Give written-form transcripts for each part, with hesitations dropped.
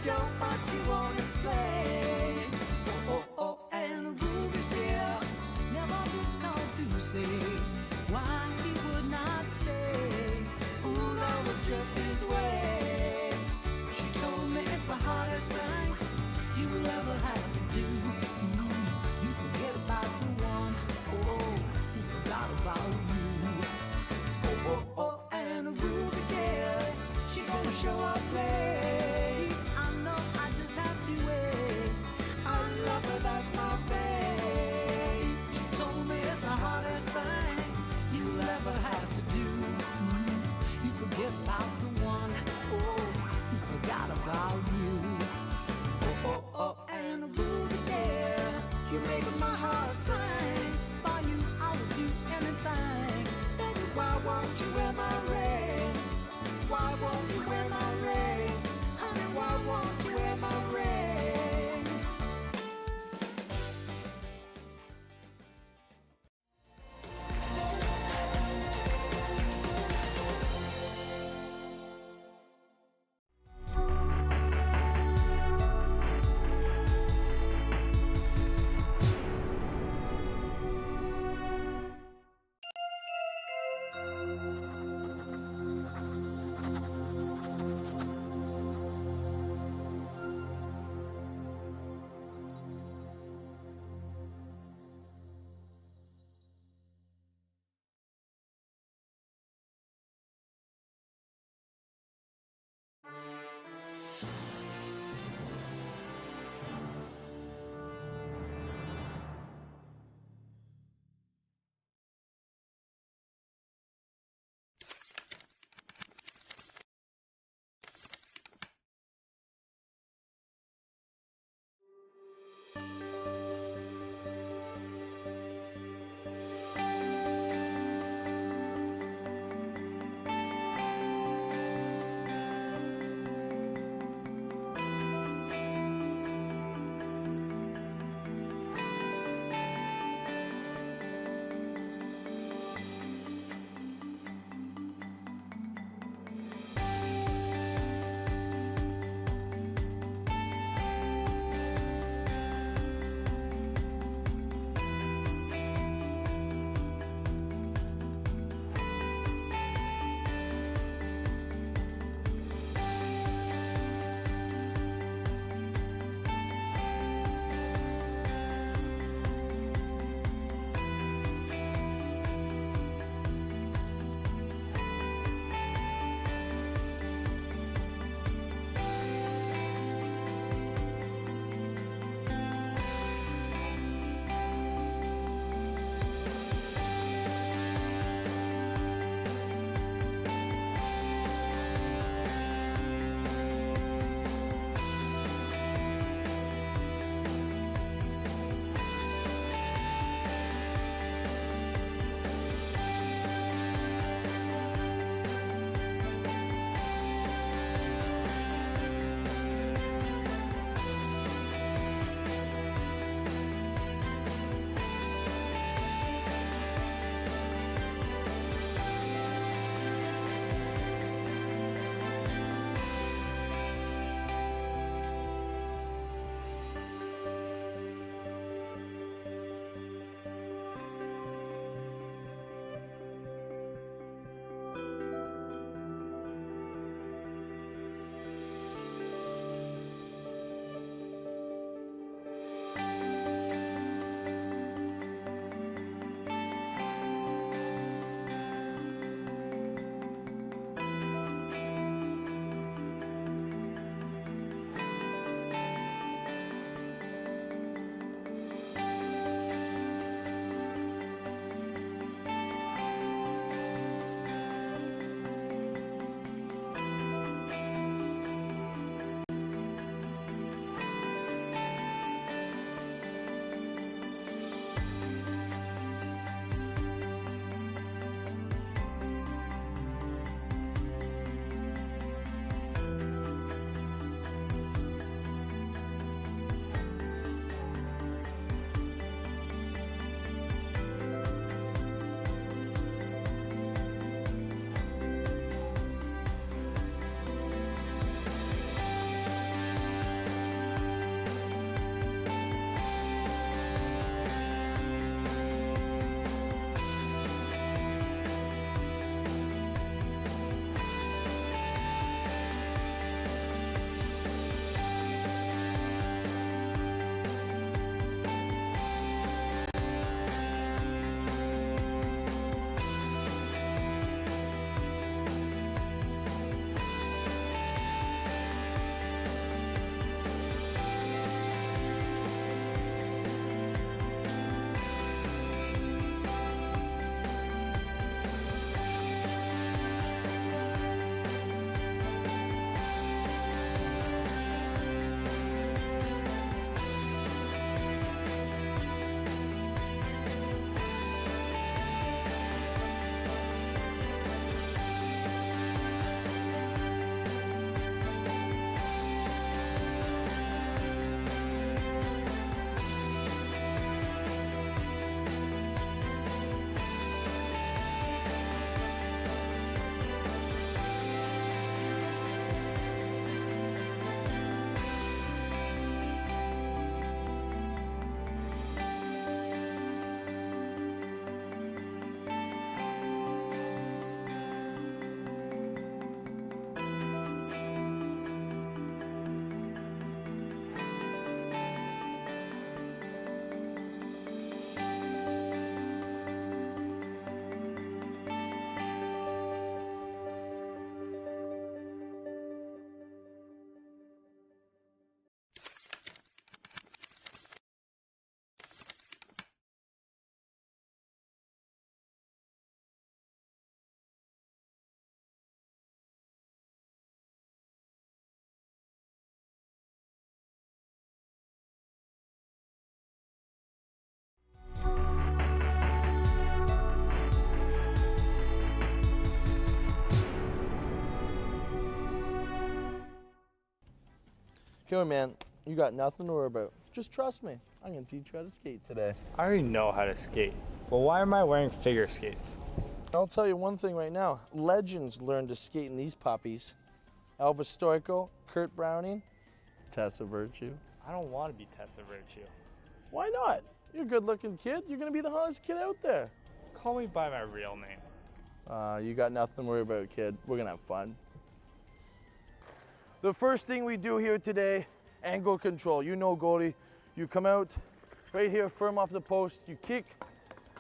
joke, but she won't explain. Oh, and Ruby's dear never did call to say why he would not stay. Ooh, that was just his way. She told me it's the hardest thing you will ever have to do. You forget about the one, oh, you forgot about you. Oh, and Ruby dear, she gonna show up late. I know I just have to wait. I love her, that's my fate. She told me it's the hardest thing you'll ever have to do. You forget about the one, oh, you forgot about you. Oh, and Ruby dear, you make my heart sing. For you I would do anything. Baby, why won't you wear my ring? Why won't you wear my ring? Honey, why won't you wear my ring? Come on, man. You got nothing to worry about. Just trust me. I'm going to teach you how to skate today. I already know how to skate. Well, why am I wearing figure skates? I'll tell you one thing right now. Legends learned to skate in these puppies. Elvis Stoico, Kurt Browning, Tessa Virtue. I don't want to be Tessa Virtue. Why not? You're a good-looking kid. You're going to be the hottest kid out there. Call me by my real name. You got nothing to worry about, kid. We're going to have fun. The first thing we do here today, angle control. You know, goalie, you come out right here, firm off the post. You kick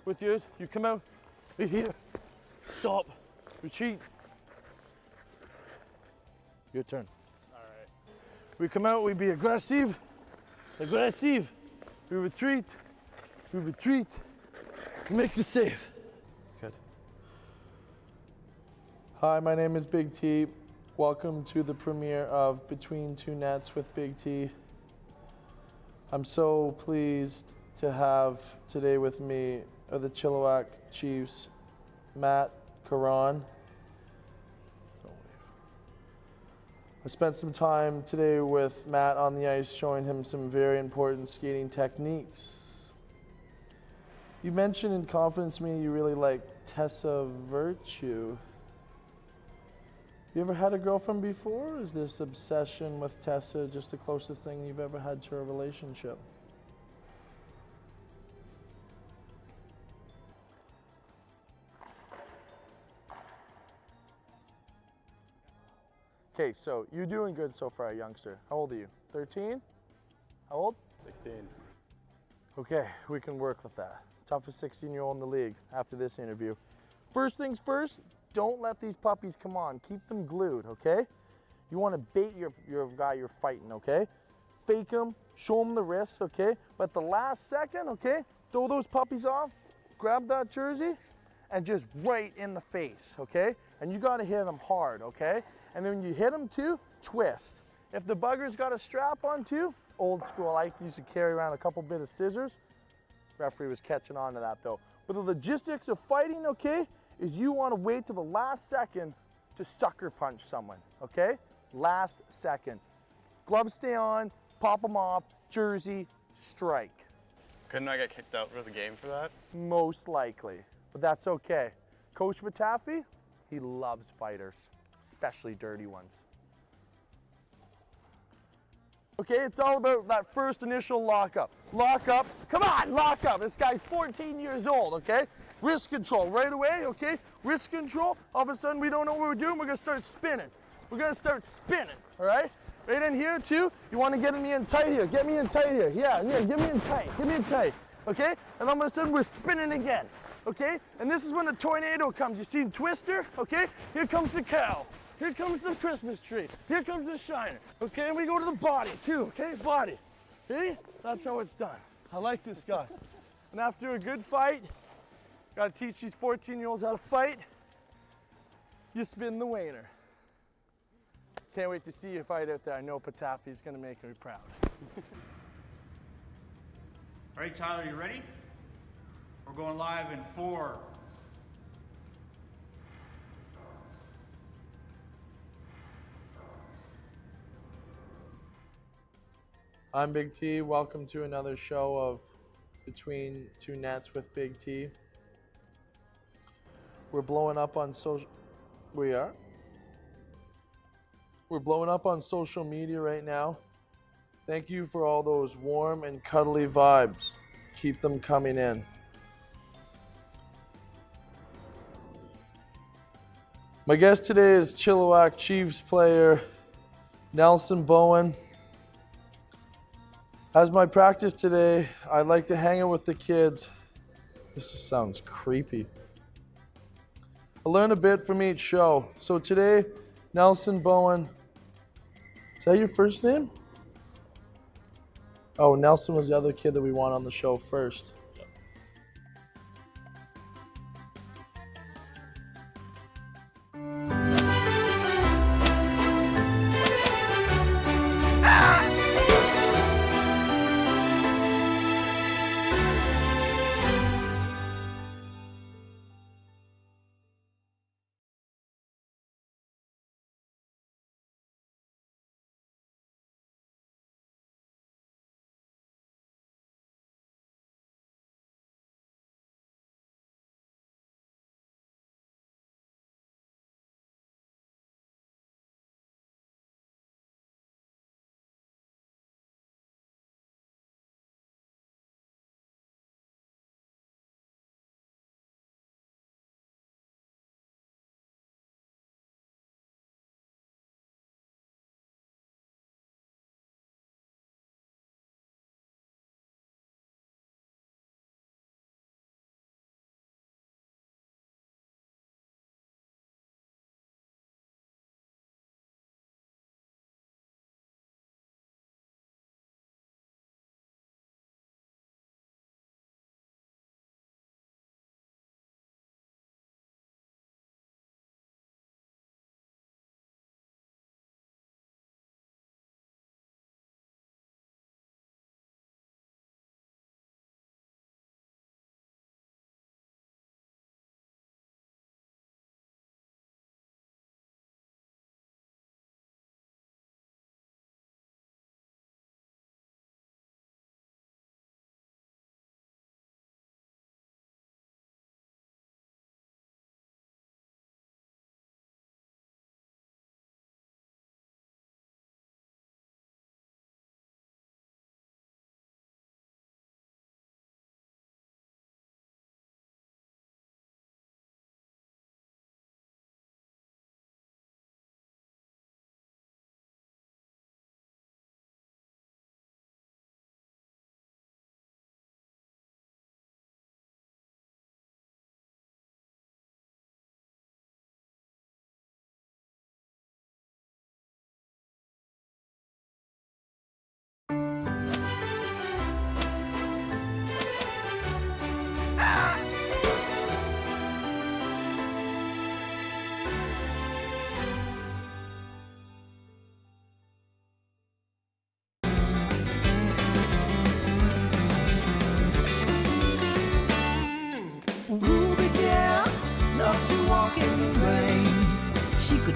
with yours. You come out right here. Stop. Retreat. Your turn. All right. We come out, we be aggressive. Aggressive. We retreat. We retreat. We make the save. Good. Hi, my name is Big T. Welcome to the premiere of Between Two Nets with Big T. I'm so pleased to have today with me the Chilliwack Chiefs, Matt Caron. I spent some time today with Matt on the ice showing him some very important skating techniques. You mentioned in confidence to me you really like Tessa Virtue. You ever had a girlfriend before? Is this obsession with Tessa just the closest thing you've ever had to a relationship? Okay, so you're doing good so far, youngster. How old are you? 13? How old? 16. Okay, we can work with that. Toughest 16-year-old in the league after this interview. First things first, don't let these puppies come on. Keep them glued, okay? You want to bait your guy you're fighting, okay? Fake him, show him the wrists, okay? But the last second, okay, throw those puppies off, grab that jersey, and just right in the face, okay? And you got to hit them hard, okay? And then when you hit them too, twist. If the bugger's got a strap on too, old school, I used to carry around a couple bit of scissors. Referee was catching on to that though. But the logistics of fighting, okay, is you want to wait till the last second to sucker punch someone, okay? Last second. Gloves stay on, pop them off, jersey, strike. Couldn't I get kicked out of the game for that? Most likely, but that's okay. Coach Mataffy, he loves fighters, especially dirty ones. Okay, it's all about that first initial lockup. Lock up, come on, lock up. This guy's 14 years old, okay? Wrist control right away, okay? Wrist control, all of a sudden we don't know what we're doing, we're gonna start spinning. We're gonna start spinning, all right? Right in here too, you wanna get me in tight here, get me in tight here. Yeah, get me in tight, okay? And all of a sudden we're spinning again, okay? And this is when the tornado comes. You see Twister, okay? Here comes the cow. Here comes the Christmas tree. Here comes the shiner. Okay, and we go to the body too, okay? Body. See? That's how it's done. I like this guy. And after a good fight, gotta teach these 14-year-olds how to fight. You spin the wainer. Can't wait to see you fight out there. I know Pataffy's gonna make me proud. All right, Tyler, you ready? We're going live in 4. I'm Big T. Welcome to another show of Between Two Nets with Big T. We're blowing up on social. We're blowing up on social media right now. Thank you for all those warm and cuddly vibes. Keep them coming in. My guest today is Chilliwack Chiefs player Nelson Bowen. As my practice today, I like to hang out with the kids. This just sounds creepy. I learn a bit from each show. So today, Nelson Bowen. Is that your first name? Oh, Nelson was the other kid that we want on the show first.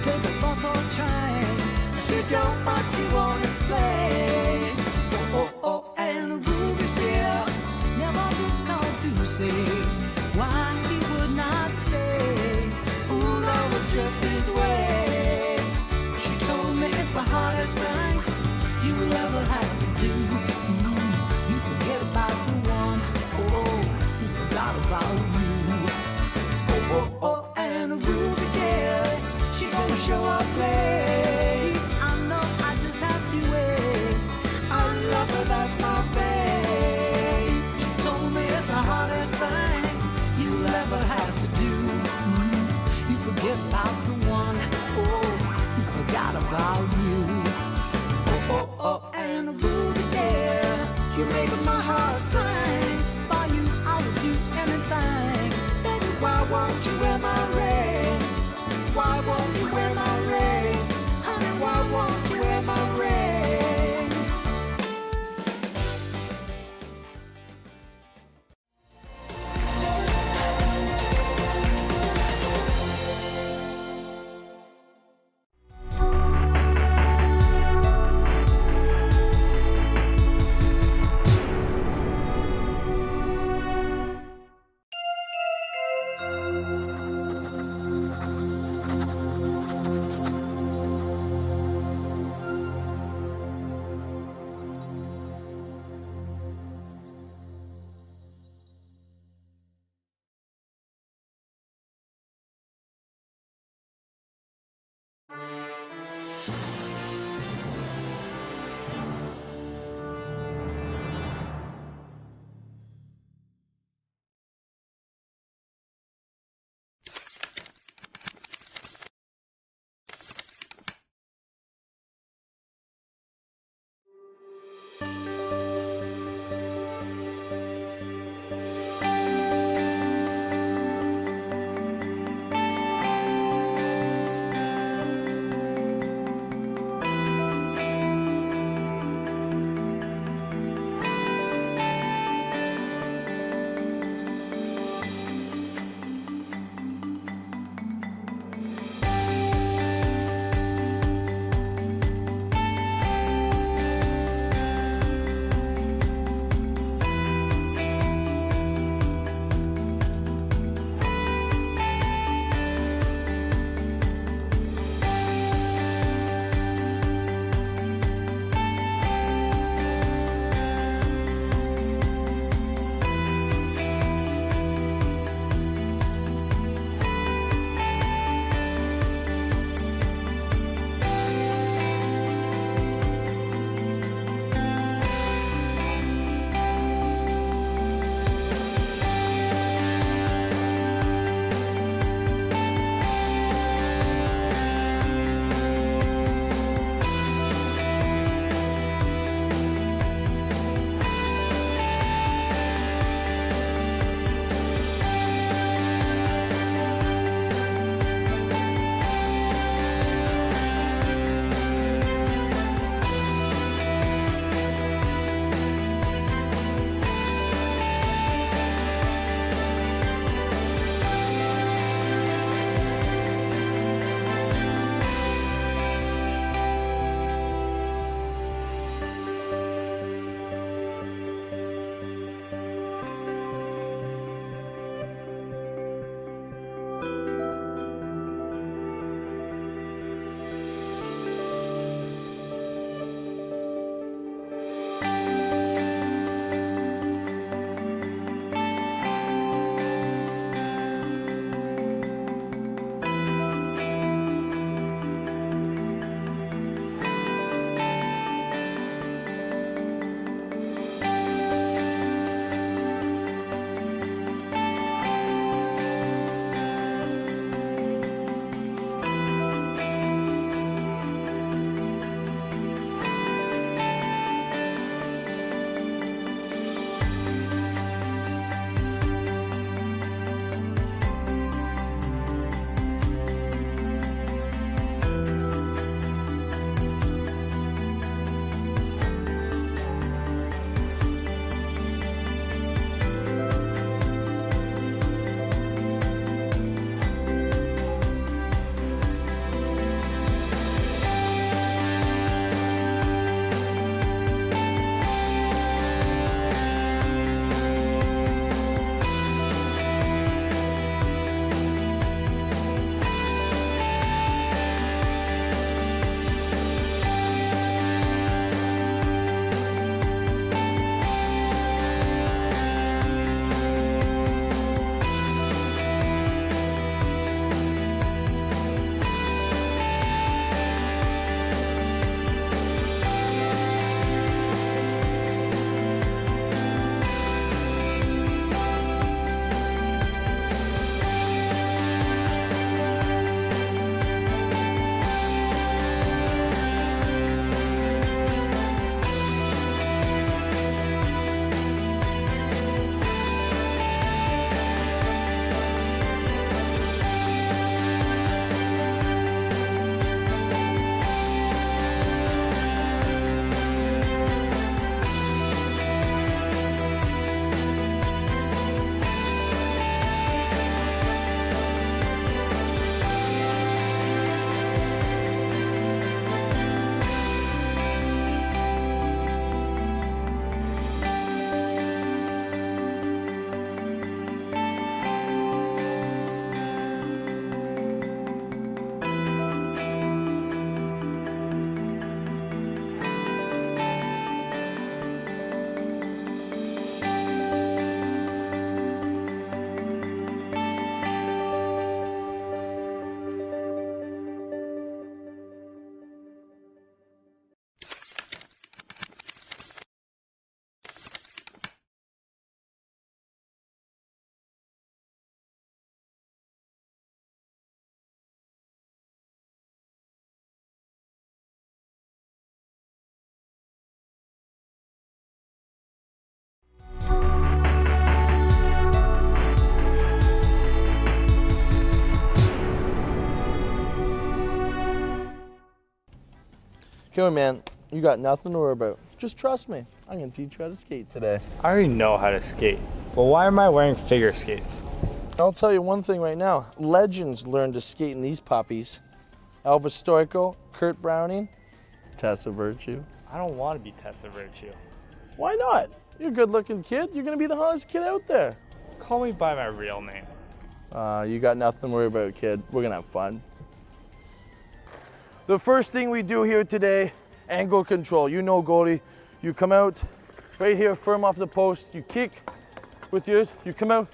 take a bus or train. She don't, but she won't explain. And Ruby's dear never did call to say why he would not stay. Ooh, that was just his way. She told me it's the hardest thing you'll ever have to do. You forget about the one, who forgot about you. And Ruby dear, she gonna show up late. I know I just have to wait. I love her, that's my fate. She told me it's the hardest thing you'll ever have to do. You forget about the one, who forgot about you. And Ruby dear, you make my heart sing. For you I would do anything. Baby, why won't you wear my ring? Why won't you wear my ring? Honey, why won't you wear my ring? Come on, man. You got nothing to worry about. Just trust me. I'm gonna teach you how to skate today. I already know how to skate, but why am I wearing figure skates? I'll tell you one thing right now. Legends learned to skate in these puppies. Elvis Stoico, Kurt Browning, Tessa Virtue. I don't want to be Tessa Virtue. Why not? You're a good-looking kid. You're gonna be the hottest kid out there. Call me by my real name. You got nothing to worry about, kid. We're gonna have fun. The first thing we do here today, angle control. You know, goalie, you come out right here, firm off the post. You kick with yours. You come out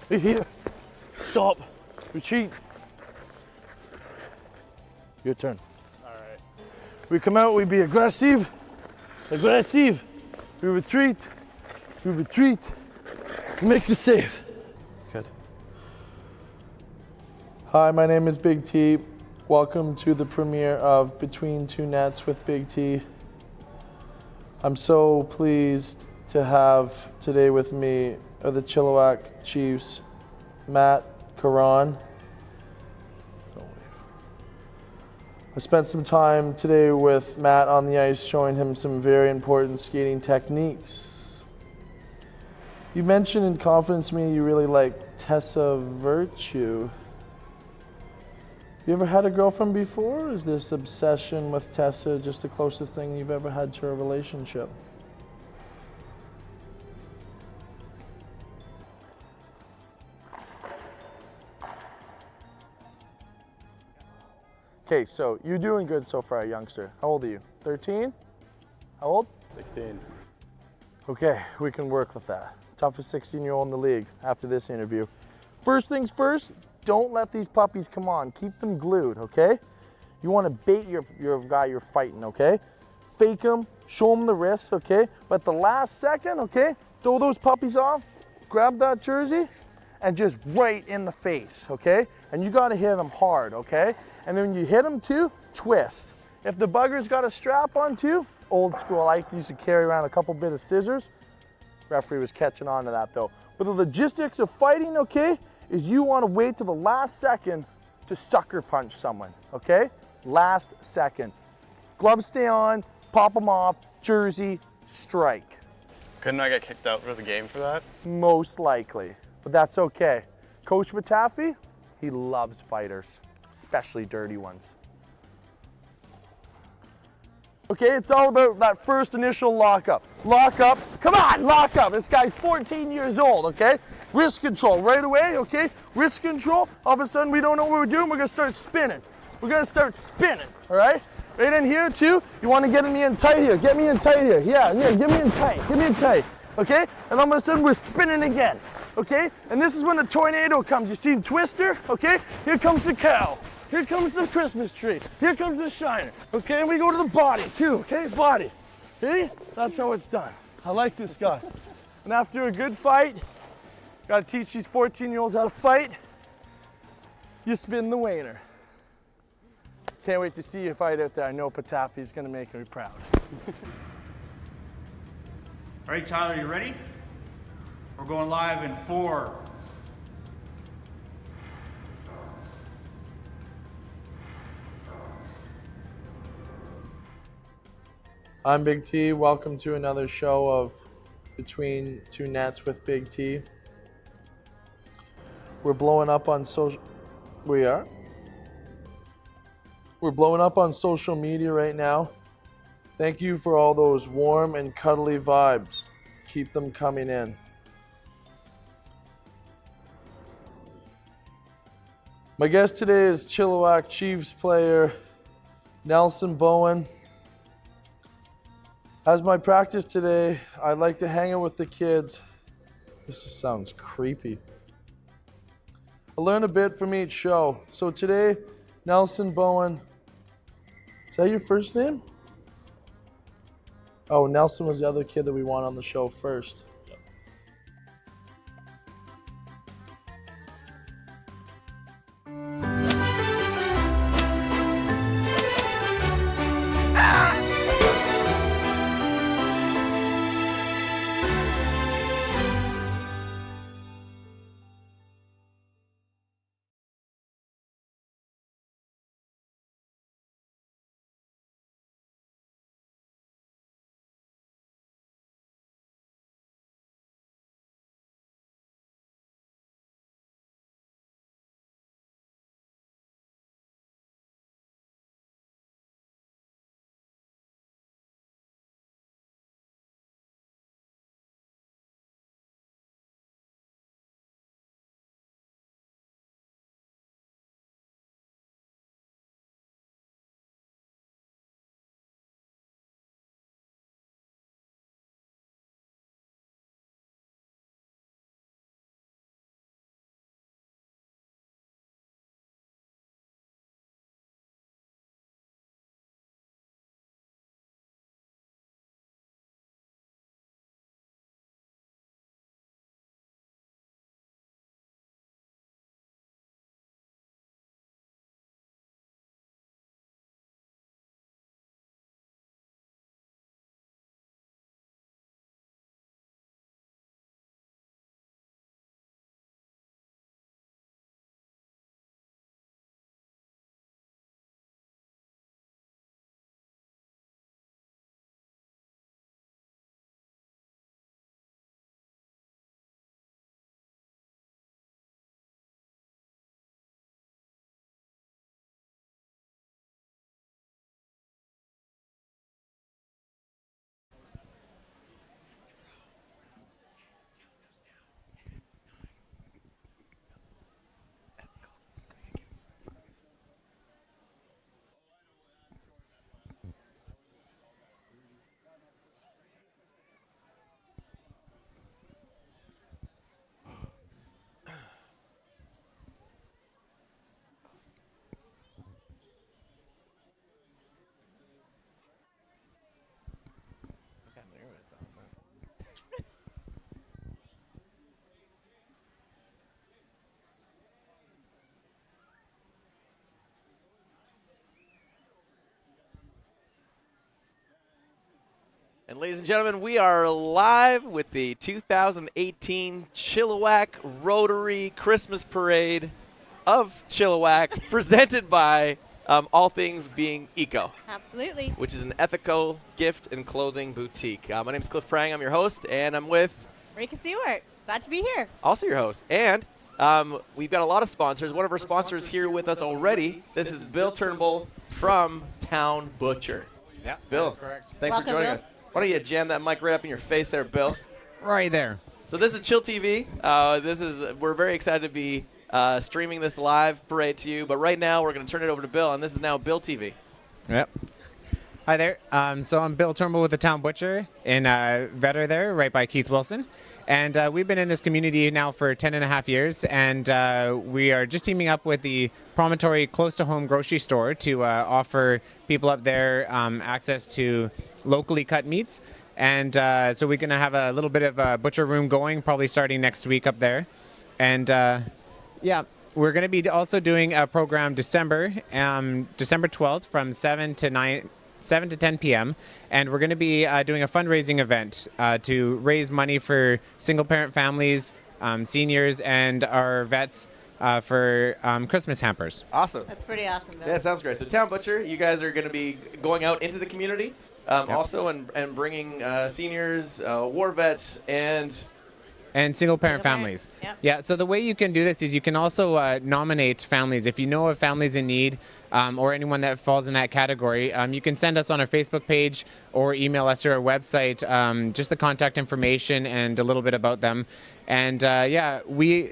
right here, stop, retreat. Your turn. All right. We come out, we be aggressive, aggressive. We retreat, we make the save. Good. Hi, my name is Big T. Welcome to the premiere of Between Two Nets with Big T. I'm so pleased to have today with me the Chilliwack Chiefs, Matt Caron. I spent some time today with Matt on the ice showing him some very important skating techniques. You mentioned in confidence to me you really like Tessa Virtue. You ever had a girlfriend before? Or is this obsession with Tessa just the closest thing you've ever had to a relationship? Okay, so you're doing good so far, youngster. How old are you? 13? How old? 16. Okay, we can work with that. Toughest 16-year-old in the league after this interview. First things first, don't let these puppies come on. Keep them glued, okay? You want to bait your guy you're fighting, okay? Fake him, show him the wrists, okay? But the last second, okay, throw those puppies off, grab that jersey, and just right in the face, okay? And you got to hit them hard, okay? And then when you hit them too, twist. If the bugger's got a strap on too, old school, I used to carry around a couple bit of scissors. Referee was catching on to that though. But the logistics of fighting, okay, is you want to wait till the last second to sucker punch someone, okay? Last second. Gloves stay on, pop them off, jersey, strike. Couldn't I get kicked out of the game for that? Most likely, but that's okay. Coach Mataffy, he loves fighters, especially dirty ones. Okay, it's all about that first initial lockup. Lock up, come on, lock up. This guy's 14 years old, okay? Wrist control right away, okay? Wrist control, all of a sudden we don't know what we're doing, we're gonna start spinning. We're gonna start spinning, all right? Right in here too, you wanna get me in tight here, get me in tight here. Yeah, get me in tight, okay? And all of a sudden we're spinning again, okay? And this is when the tornado comes. You see Twister, okay? Here comes the cow. Here comes the Christmas tree. Here comes the shiner. Okay, and we go to the body too, okay? Body. Okay? That's how it's done. I like this guy. And after a good fight, gotta teach these 14-year-olds how to fight. You spin the wainer. Can't wait to see you fight out there. I know Pataffy's gonna make me proud. All right, Tyler, you ready? We're going live in 4. I'm Big T. Welcome to another show of Between Two Nets with Big T. We're blowing up on social. We're blowing up on social media right now. Thank you for all those warm and cuddly vibes. Keep them coming in. My guest today is Chilliwack Chiefs player Nelson Bowen. As my practice today, I'd like to hang out with the kids. This just sounds creepy. I learn a bit from each show. So today, Nelson Bowen. Is that your first name? Oh, Nelson was the other kid that we want on the show first. And ladies and gentlemen, we are live with the 2018 Chilliwack Rotary Christmas Parade of Chilliwack, presented by All Things Being Eco. Absolutely. Which is an ethical gift and clothing boutique. My name is Cliff Prang. I'm your host, and I'm with Rika Stewart. Glad to be here. also your host. And we've got a lot of sponsors. One of our sponsors here with us already. This is Bill Turnbull from Town Butcher. Yeah, Bill, that's correct. thanks Welcome, for joining Bill. us. Why don't you jam that mic right up in your face there, Bill? Right there. So this is Chill TV. We're very excited to be streaming this live parade to you. But right now we're going to turn it over to Bill, and this is now Bill TV. Yep. Hi there. So I'm Bill Turnbull with the Town Butcher in Vetter there, right by Keith Wilson. And we've been in this community now for 10 and a half years, and we are just teaming up with the Promontory Close to Home grocery store to offer people up there access to locally cut meats. And so we're going to have a little bit of a butcher room going, probably starting next week up there. And yeah, we're going to be also doing a program December 12th from 7 to 10 p.m. And we're going to be doing a fundraising event to raise money for single-parent families, seniors, and our vets for Christmas hampers. Awesome. That's pretty awesome, Bill. Yeah, sounds great. So Town Butcher, you guys are going to be going out into the community also and bringing seniors, war vets, and single-parent Single families. parents, yep. Yeah, so the way you can do this is you can also nominate families. If you know of families in need or anyone that falls in that category, you can send us on our Facebook page or email us to our website just the contact information and a little bit about them. And yeah,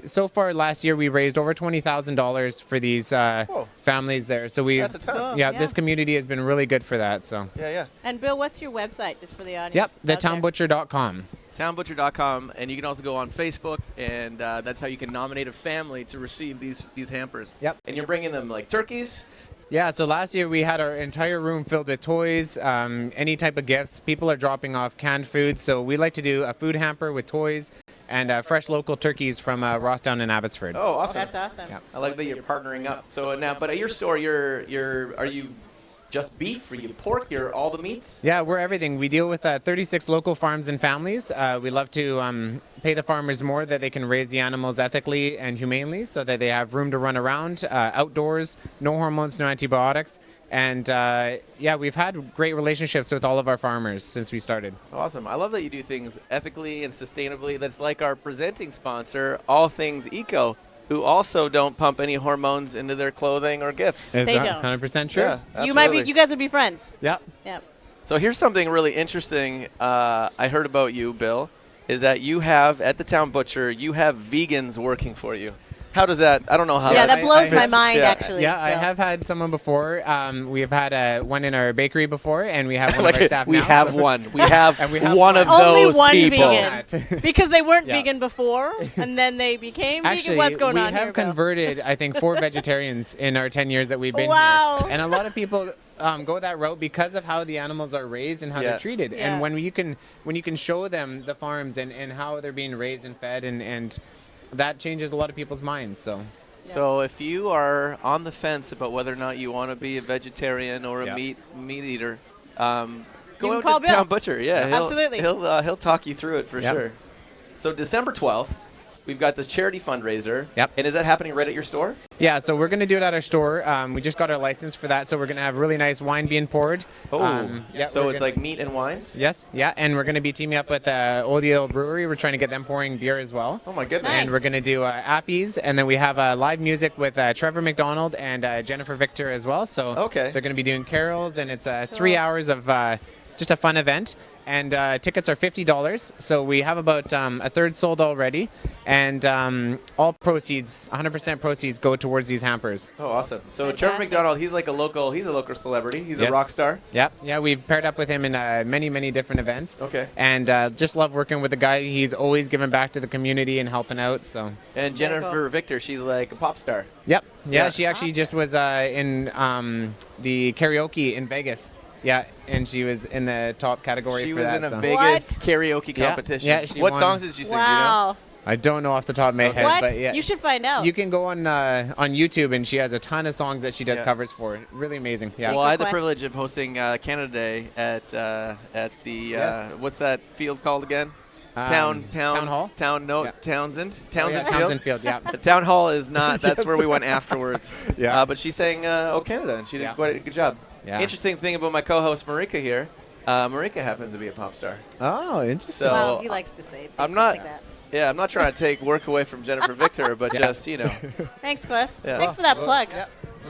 so far last year we raised over $20,000 for these families there. So that's a ton. Cool. yeah, Yeah. this community has been really good for that. So Yeah. And Bill, what's your website, just for the audience? yep, that's out there? thetownbutcher.com. Townbutcher.com, and you can also go on Facebook, and that's how you can nominate a family to receive these hampers. Yep. And you're bringing them like turkeys. Yeah, so last year we had our entire room filled with toys, any type of gifts. People are dropping off canned food, so we like to do a food hamper with toys and fresh local turkeys from Rossdown and Abbotsford. Oh, awesome. That's awesome. Yep. I like that you're partnering up. So now, but at your store, are you just beef? Are you pork? You're all the meats? Yeah, we're everything. We deal with 36 local farms and families. We love to pay the farmers more that they can raise the animals ethically and humanely so that they have room to run around, outdoors, no hormones, no antibiotics. And yeah, we've had great relationships with all of our farmers since we started. Awesome. I love that you do things ethically and sustainably. That's like our presenting sponsor, All Things Eco, who also don't pump any hormones into their clothing or gifts. Is They that don't. 100% true? Yeah, You might be. absolutely. You guys would be friends. Yep. Yep. So here's something really interesting I heard about you, Bill, is that you have, at the Town Butcher, you have vegans working for you. How does that, I don't know how Yeah, that that blows my I- mind, yeah. actually. Yeah, I Bill. have had someone before. We have had one in our bakery before, and we have one Like of our staff we now. have one. We have, And we have one of one. Only those one people. vegan. Because they weren't Yeah. vegan before, and then they became Actually, vegan. What's going we on have here, Bill? converted, I think, 4 vegetarians in our 10 years that we've been Wow. here. And a lot of people go that route because of how the animals are raised and how Yeah. they're treated. Yeah. And when you can show them the farms and how they're being raised and fed, and that changes a lot of people's minds. So So if you are on the fence about whether or not you want to be a vegetarian or a Yeah. meat eater, go can out call to Bill. Town Butcher. Yeah, Absolutely. He'll talk you through it for Yep. sure. So December 12th, we've got this charity fundraiser. Yep. And is that happening right at your store? yeah, so we're going to do it at our store. We just got our license for that, so we're going to have really nice wine being poured. Yeah, so we're it's gonna- like meat and wines? Yes, yeah, and we're going to be teaming up with Old Yale Brewery. We're trying to get them pouring beer as well. Oh my goodness. Nice. And we're going to do appies, and then we have live music with Trevor McDonald and Jennifer Victor as well. So Okay. they're going to be doing carols, and it's 3 hours of just a fun event. And tickets are $50. So we have about a third sold already, and all proceeds, 100% proceeds, go towards these hampers. Oh, awesome. So Trevor Fantastic. McDonald, he's a local celebrity. He's a Yes. rock star. Yep, yeah, we've paired up with him in many different events. Okay. And just love working with the guy. He's always giving back to the community and helping out. So. And Very Jennifer cool. Victor, she's like a pop star. Yep. Yeah, Yeah. she actually just was in the karaoke in Vegas. Yeah, and she was in the top category She for was that. in a so. Vegas karaoke Yeah. competition. Yeah, she what won. songs did she sing? Wow. I don't know off the top of my head, What? but yeah. You should find out. You can go on YouTube, and she has a ton of songs that she does Yeah. covers for. Really amazing. Yeah. Well, I had the Quest. privilege of hosting Canada Day at the Yes. what's that field called again? Town Hall? Yeah. Townsend Field. Townsend Field, yeah. The town hall is not. That's where we went afterwards. Yeah. But she sang "Oh Canada" and she did Yeah. quite a good job. Yeah. Interesting thing about my co-host Marika here. Marika happens to be a pop star. Oh, interesting. So Wow, he likes to say things I'm not. like that. Yeah, I'm not trying to take work away from Jennifer Victor, but just Thanks, Cliff. Yeah. Thanks for that plug.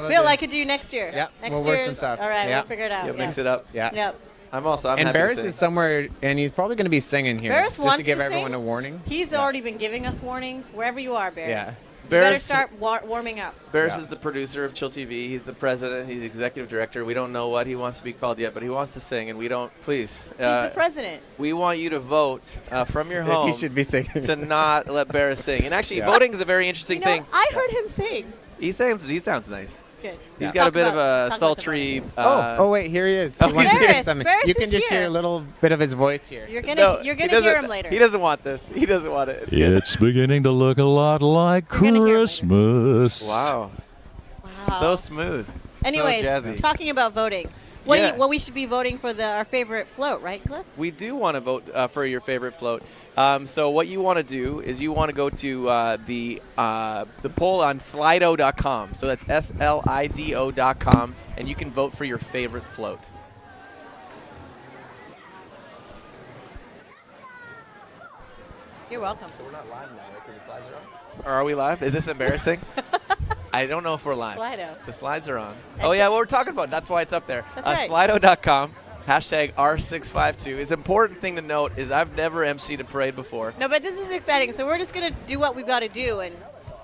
Bill, I could do next year. Yeah, Next we'll work some year's. stuff. All right, Yeah. we'll figure it out. mix it up. Yeah. Yep. I'm And happy to Barris sing. is somewhere, and he's probably going to be singing here. Barris just wants to give to everyone sing. a warning. He's already been giving us warnings. Wherever you are, Barris. Yeah. You better Barris- start warming up. Barris Yeah. is the producer of Chill TV. He's the president. He's executive director. We don't know what he wants to be called yet, but he wants to sing, and we don't. Please, He's the president. we want you to vote from your He home should be singing. to not let Barris sing. And actually, Yeah. voting is a very interesting You know, thing. I heard him sing. He sounds nice. Good. He's Talk got a bit about- of a talk about sultry. the Oh, wait, here he is. He Oh, wants to Barris. say something. Barris You can is just hear here. a little bit of his voice here. You're gonna No, you're he gonna doesn't- hear him later. He doesn't want this. He doesn't want it. It's good. It's beginning to look a lot like You're gonna hear it later. Christmas. Wow. Wow. So smooth. Anyways, so jazzy. talking about voting, what Yeah. what we should be voting for our favorite float, right, Cliff? We do want to vote for your favorite float. So what you want to do is you want to go to the poll on Slido.com. So that's SLIDO.com, and you can vote for your favorite float. You're welcome. So we're not live now, right? Because the slides are on. Or are we live? Is this embarrassing? I don't know if we're live. Slido. The slides are on. Oh yeah, what we're talking about. That's why it's up there. That's right. Slido.com. Hashtag R652. It's an important thing to note is I've never emceed a parade before. No, but this is exciting. So we're just gonna do what we've got to do, and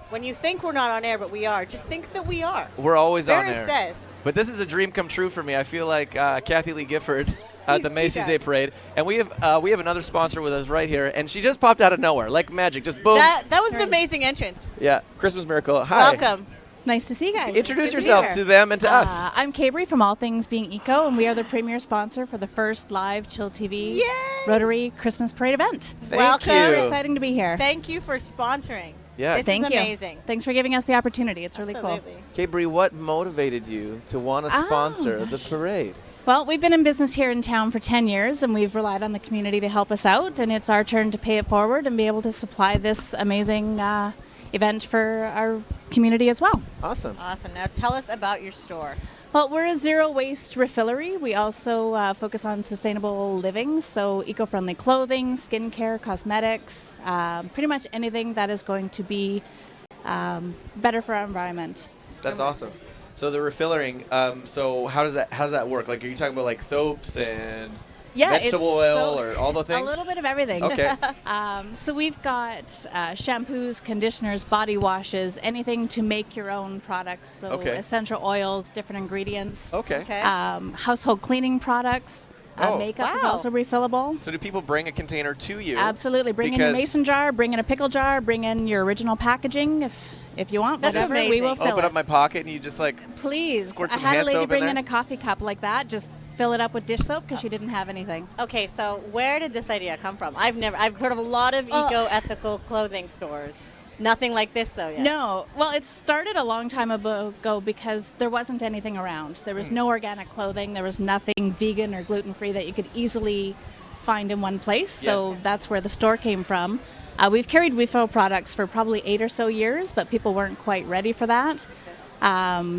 when you think we're not on air, but we are, just think that we are. We're always on Barris air. says. But this is a dream come true for me. I feel like Kathy Lee Gifford at the He Macy's Day does. Parade, and we have another sponsor with us right here, and she just popped out of nowhere like magic, just boom. That was an amazing entrance. Yeah, Christmas miracle. Hi. Welcome. Nice to see you guys. Introduce Good to be yourself here. to them and to us. I'm Cabri from All Things Being Eco, and we are the premier sponsor for the first live Chill TV Yay! Rotary Christmas Parade event. Thank welcome. you. Very exciting to be here. Thank you for sponsoring. Yeah. This Thank is you. amazing. Thanks for giving us the opportunity. It's really cool. Absolutely. Cabri, what motivated you to want to sponsor the parade? Well, we've been in business here in town for 10 years, and we've relied on the community to help us out, and it's our turn to pay it forward and be able to supply this amazing event for our community as well. Awesome. Awesome. Now tell us about your store. Well, we're a zero-waste refillery. We also focus on sustainable living, so eco-friendly clothing, skincare, cosmetics, pretty much anything that is going to be better for our environment. That's awesome. So the refillering, so how does that work? Like, are you talking about like soaps and vegetable oil or all the things? A little bit of everything. Okay. So we've got shampoos, conditioners, body washes, anything to make your own products. So Okay. essential oils, different ingredients. Okay. Okay. Household cleaning products. Oh. Makeup is Wow. also refillable. So do people bring a container to you? Absolutely. Bring in your Because- mason jar, bring in a pickle jar, bring in your original packaging if you want. That's whatever, we amazing. will fill Open it. up my pocket and you just like Please. squirt I some had a hand lady soap in bring there? in a coffee cup like that. Just fill it up with dish soap because she didn't have anything. Okay, so where did this idea come from? I've heard of a lot of eco-ethical clothing stores. Nothing like this though yet. No. Well, it started a long time ago because there wasn't anything around. There was no organic clothing. There was nothing vegan or gluten-free that you could easily find in one place. So that's where the store came from. We've carried refill products for probably 8 or so years, but people weren't quite ready for that.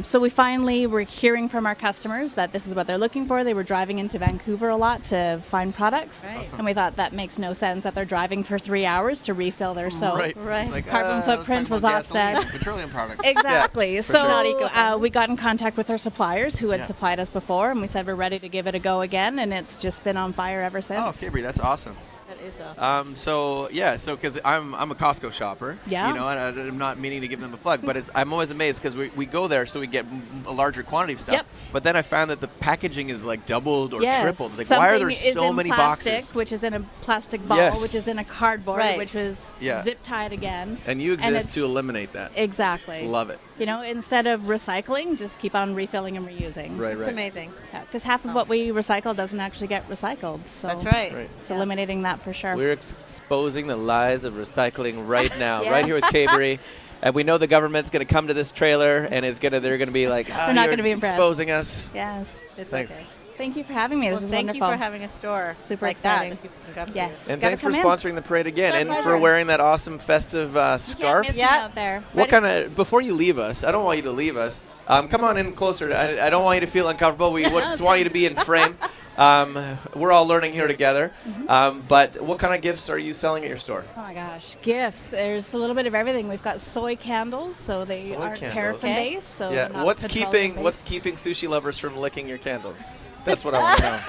So we finally were hearing from our customers that this is what they're looking for. They were driving into Vancouver a lot to find products. Right. Awesome. And we thought that makes no sense that they're driving for 3 hours to refill their soap. Right. Right. It's like, Carbon let's footprint talk was about offset. gasoline, petroleum products. Exactly. Yeah, So sure. Not eco-friendly. we got in contact with our suppliers who had Yeah. supplied us before, and we said we're ready to give it a go again, and it's just been on fire ever since. Oh, Cabri, that's awesome. That is awesome. So because I'm a Costco shopper, Yeah. you know, and I'm not meaning to give them a plug, but I'm always amazed because we go there so we get a larger quantity of stuff. Yep. But then I found that the packaging is like doubled or Yes. tripled. Like, Something why are there is so in many plastic, boxes? which is in a plastic ball, Yes. which is in a cardboard, Right. which was Yeah. zip tied again. And you And exist to it's- eliminate that. Exactly. Love it. You know, instead of recycling, just keep on refilling and reusing. Right, It's right. amazing. Because half of what we recycle doesn't actually get recycled. So That's right. Right. So eliminating that for sure. We're exposing the lies of recycling right now, right here with Cabri. And we know the government's going to come to this trailer and they're going to be like, They're not going to be impressed. Exposing us. Yes. It's Thanks. okay. Thank you for having me. This is thank wonderful. you for having a store. Super like exciting. That, that people can come to. Yes. And Gotta thanks for come in. sponsoring the parade again My and for pleasure. wearing that awesome festive scarf. Can't miss me out there. What kind of, before you leave us, I don't want you to leave us. Come on in closer. I don't want you to feel uncomfortable. We just want you to be in frame. We're all learning here together. But what kind of gifts are you selling at your store? Oh my gosh, gifts. There's a little bit of everything. We've got soy candles, so they Soy aren't candles. paraffin based. So Yeah. they're not What's petroleum-based. keeping sushi lovers from licking your candles? That's what I want to know.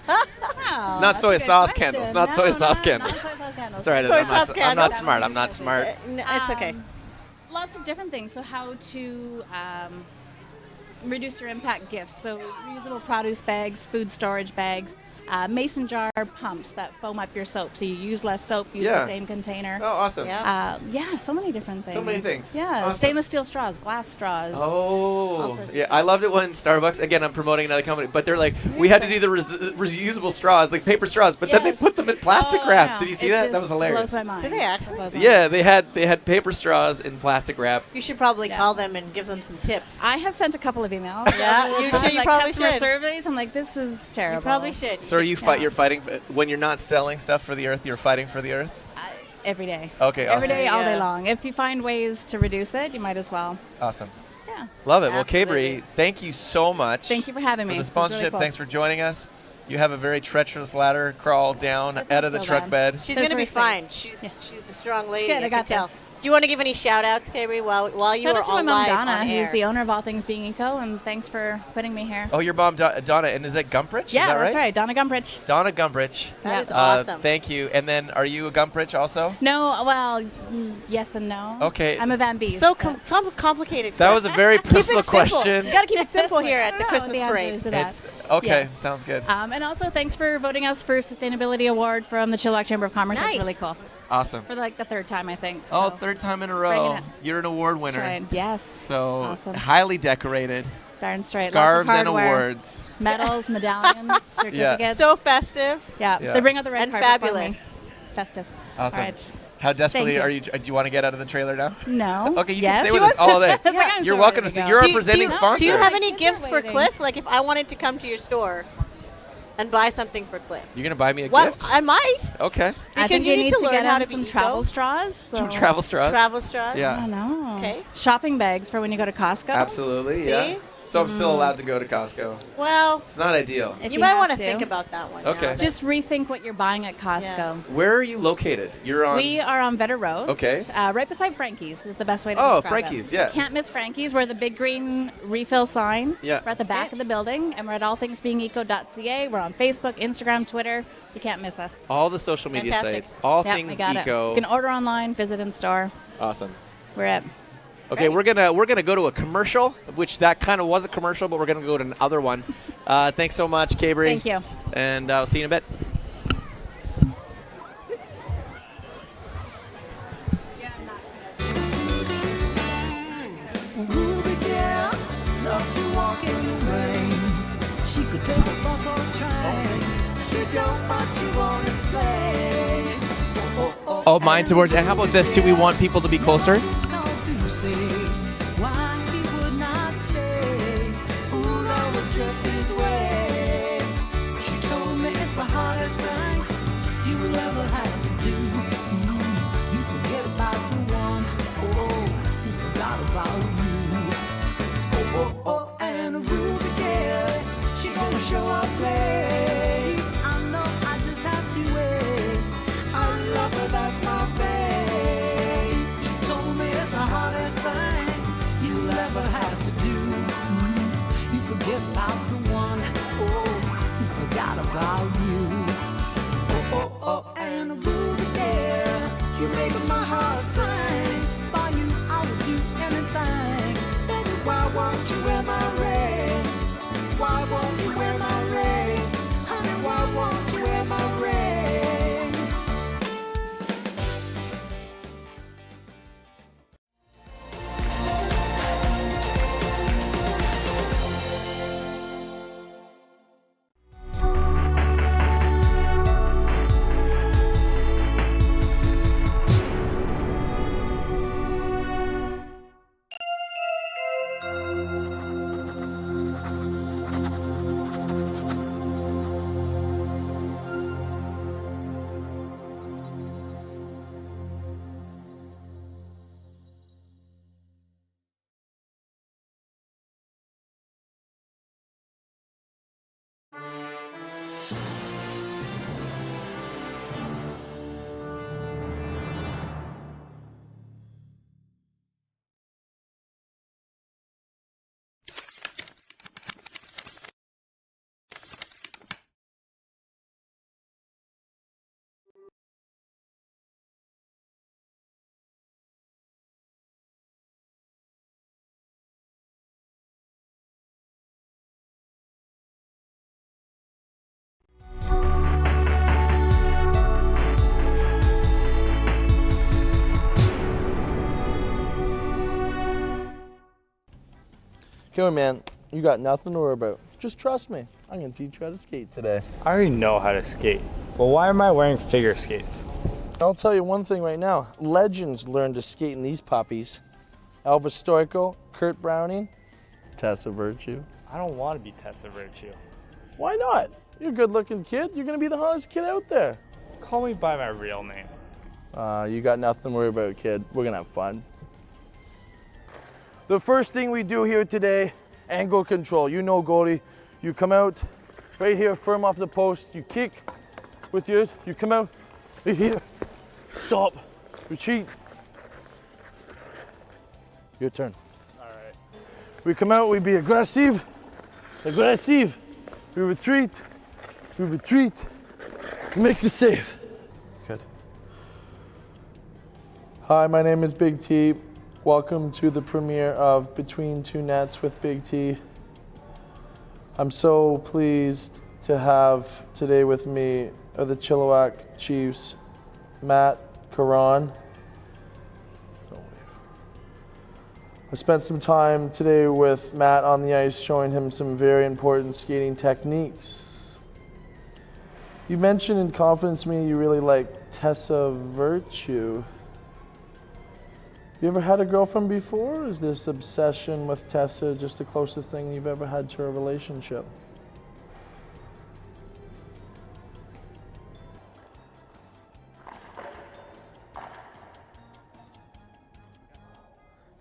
Wow, Not that's soy a good sauce question. candles. Not No, soy no, sauce not candles. soy sauce candles. Sorry, Soy sauce I'm candles. not smart. I'm not smart. It's okay. Lots of different things. So how to reduce your impact gifts. So reusable produce bags, food storage bags, mason jar pumps that foam up your soap. So you use less soap, use Yeah. the same container. Oh, awesome. Yeah. Yeah, so many different things. So many things. Yeah, Awesome. stainless steel straws, glass straws. Oh, sorts of yeah. stuff. I loved it when Starbucks, again, I'm promoting another company, but they're like, we had to do the reusable straws, like paper straws, but then they Yes. put them in plastic Oh, wrap. yeah. Did you see It that? That just was hilarious. blows my mind. Do they actually? It blows my Yeah, mind. they had paper straws in plastic wrap. You should probably Yeah. call them and give them some tips. I have sent a couple of emails. Yeah, over the you time, should- you like probably customer should. surveys. I'm like, this is terrible. You probably should. So are you you're fighting, when you're not selling stuff for the earth, you're fighting for the earth? Every day. Okay, Every awesome. day, all day Yeah. long. If you find ways to reduce it, you might as well. Awesome. Yeah. Love it. Well, Absolutely. Cabri, thank you so much. Thank you for having me. For the This is really sponsorship. cool. Thanks for joining us. You have a very treacherous ladder crawl down out of the so truck bad. bed. She's There's going to be worse fine. things. She's a strong lady. good, I got can tell. this. Do you want to give any shout outs, Cabri, while you Shout are out to my on mom, live Donna, on air? who's the owner of All Things Being Eco, and thanks for putting me here. Oh, your mom, Donna, and is that Gumprich? Yeah, is that that's right. Donna Gumprich. Donna Gumprich. That is Uh, awesome. Thank you. And then, are you a Gumprich also? No, well, yes and no. Okay. I'm a Van Beest. So but- complicated. That was a very Keep it personal simple. question. You got to keep it simple This here way. at the No, Christmas the answer parade. is to that. It's okay. Yes. Sounds good. And also, thanks for voting us for Sustainability Award from the Chilliwack Chamber of Commerce. Nice. That's really cool. Awesome. For like the third time, I think. Oh, so. third time in a Bringing row. it. You're an award winner. Tried. Yes. So Awesome. highly decorated. Darn straight. Scarves Lots of and hardware, awards. medals, medallions, certificates. So festive. yeah. Yeah. They bring out the red And carpet for fabulous. me. Festive. Awesome. All right. How desperately Thank are you. you? Do you want to get out of the trailer now? No. Okay, you yes. can stay with us all day. It's like I'm You're so welcome ready to to stay. go. You're Do a you- presenting do you- sponsor. Do you have My any kids are gifts for waiting. Cliff? Like if I wanted to come to your store and buy something for Cliff. You're gonna buy me a Well, gift? I might. Okay. I Because think you need to learn get how him to be some eco. travel straws. So. Some travel straws. Travel straws. I Yeah. don't know. Okay. Shopping bags for when you go to Costco. Absolutely. See? Yeah. So I'm still allowed to go to Costco. Well, It's not ideal. If you might have want to think about that one. Okay. now. Just rethink what you're buying at Costco. Where are you located? You're on. We are on Vetter Road. Okay. Right beside Frankie's is the best way to Oh, describe Frankie's, it. yeah. Can't miss Frankie's. We're the big green refill sign. Yeah. We're at the back of the building, and we're at allthingsbeingeco.ca. We're on Facebook, Instagram, Twitter. You can't miss us. all the social media Fantastic. sites. All Yep, things we got eco. it. You can order online, visit in store. Awesome. We're at. Okay, we're gonna go to a commercial, which that kind of was a commercial, but we're gonna go to another one. Thanks so much, Cabri. Thank you. And I'll see you in a bit. Ruby gal loves to walk in the rain. She could take a bus or a train. She don't, but she won't explain. Oh, mine towards. And how about this too? We want people to be closer. Called to say why he would not stay. Ooh, that was just his way. She told me it's the hardest thing you will ever have to do. You forget about the one. Oh, you forgot about you. Oh, oh, oh, and a Ruby girl, she gonna show up late. I know I just have to wait. I love her, that's my fate. She told me it's the hardest thing you'll ever have to do. You forget about the one, oh, you forgot about you. Oh, oh, oh, and a Ruby girl, you make my heart sing. For you, I would do anything. Baby, why won't you wear my ring? Why won't you wear my ring? Honey, why won't you wear my ring? Come on, man. You got nothing to worry about. Just trust me. I'm going to teach you how to skate today. I already know how to skate, but why am I wearing figure skates? I'll tell you one thing right now. Legends learned to skate in these puppies. Elvis Stoico, Kurt Browning, Tessa Virtue. I don't want to be Tessa Virtue. Why not? You're a good-looking kid. You're going to be the hottest kid out there. Call me by my real name. You got nothing to worry about, kid. We're going to have fun. The first thing we do here today, angle control. You know, goalie, you come out right here, firm off the post. You kick with yours. You come out right here. Stop. Retreat. Your turn. All right. We come out, we be aggressive. Aggressive. We retreat. We retreat. We make the save. Good. Hi, my name is Big T. Welcome to the premiere of Between Two Nets with Big T. I'm so pleased to have today with me the Chilliwack Chiefs, Matt Caron. I spent some time today with Matt on the ice showing him some very important skating techniques. You mentioned in confidence to me you really like Tessa Virtue. You ever had a girlfriend before? Or is this obsession with Tessa just the closest thing you've ever had to a relationship?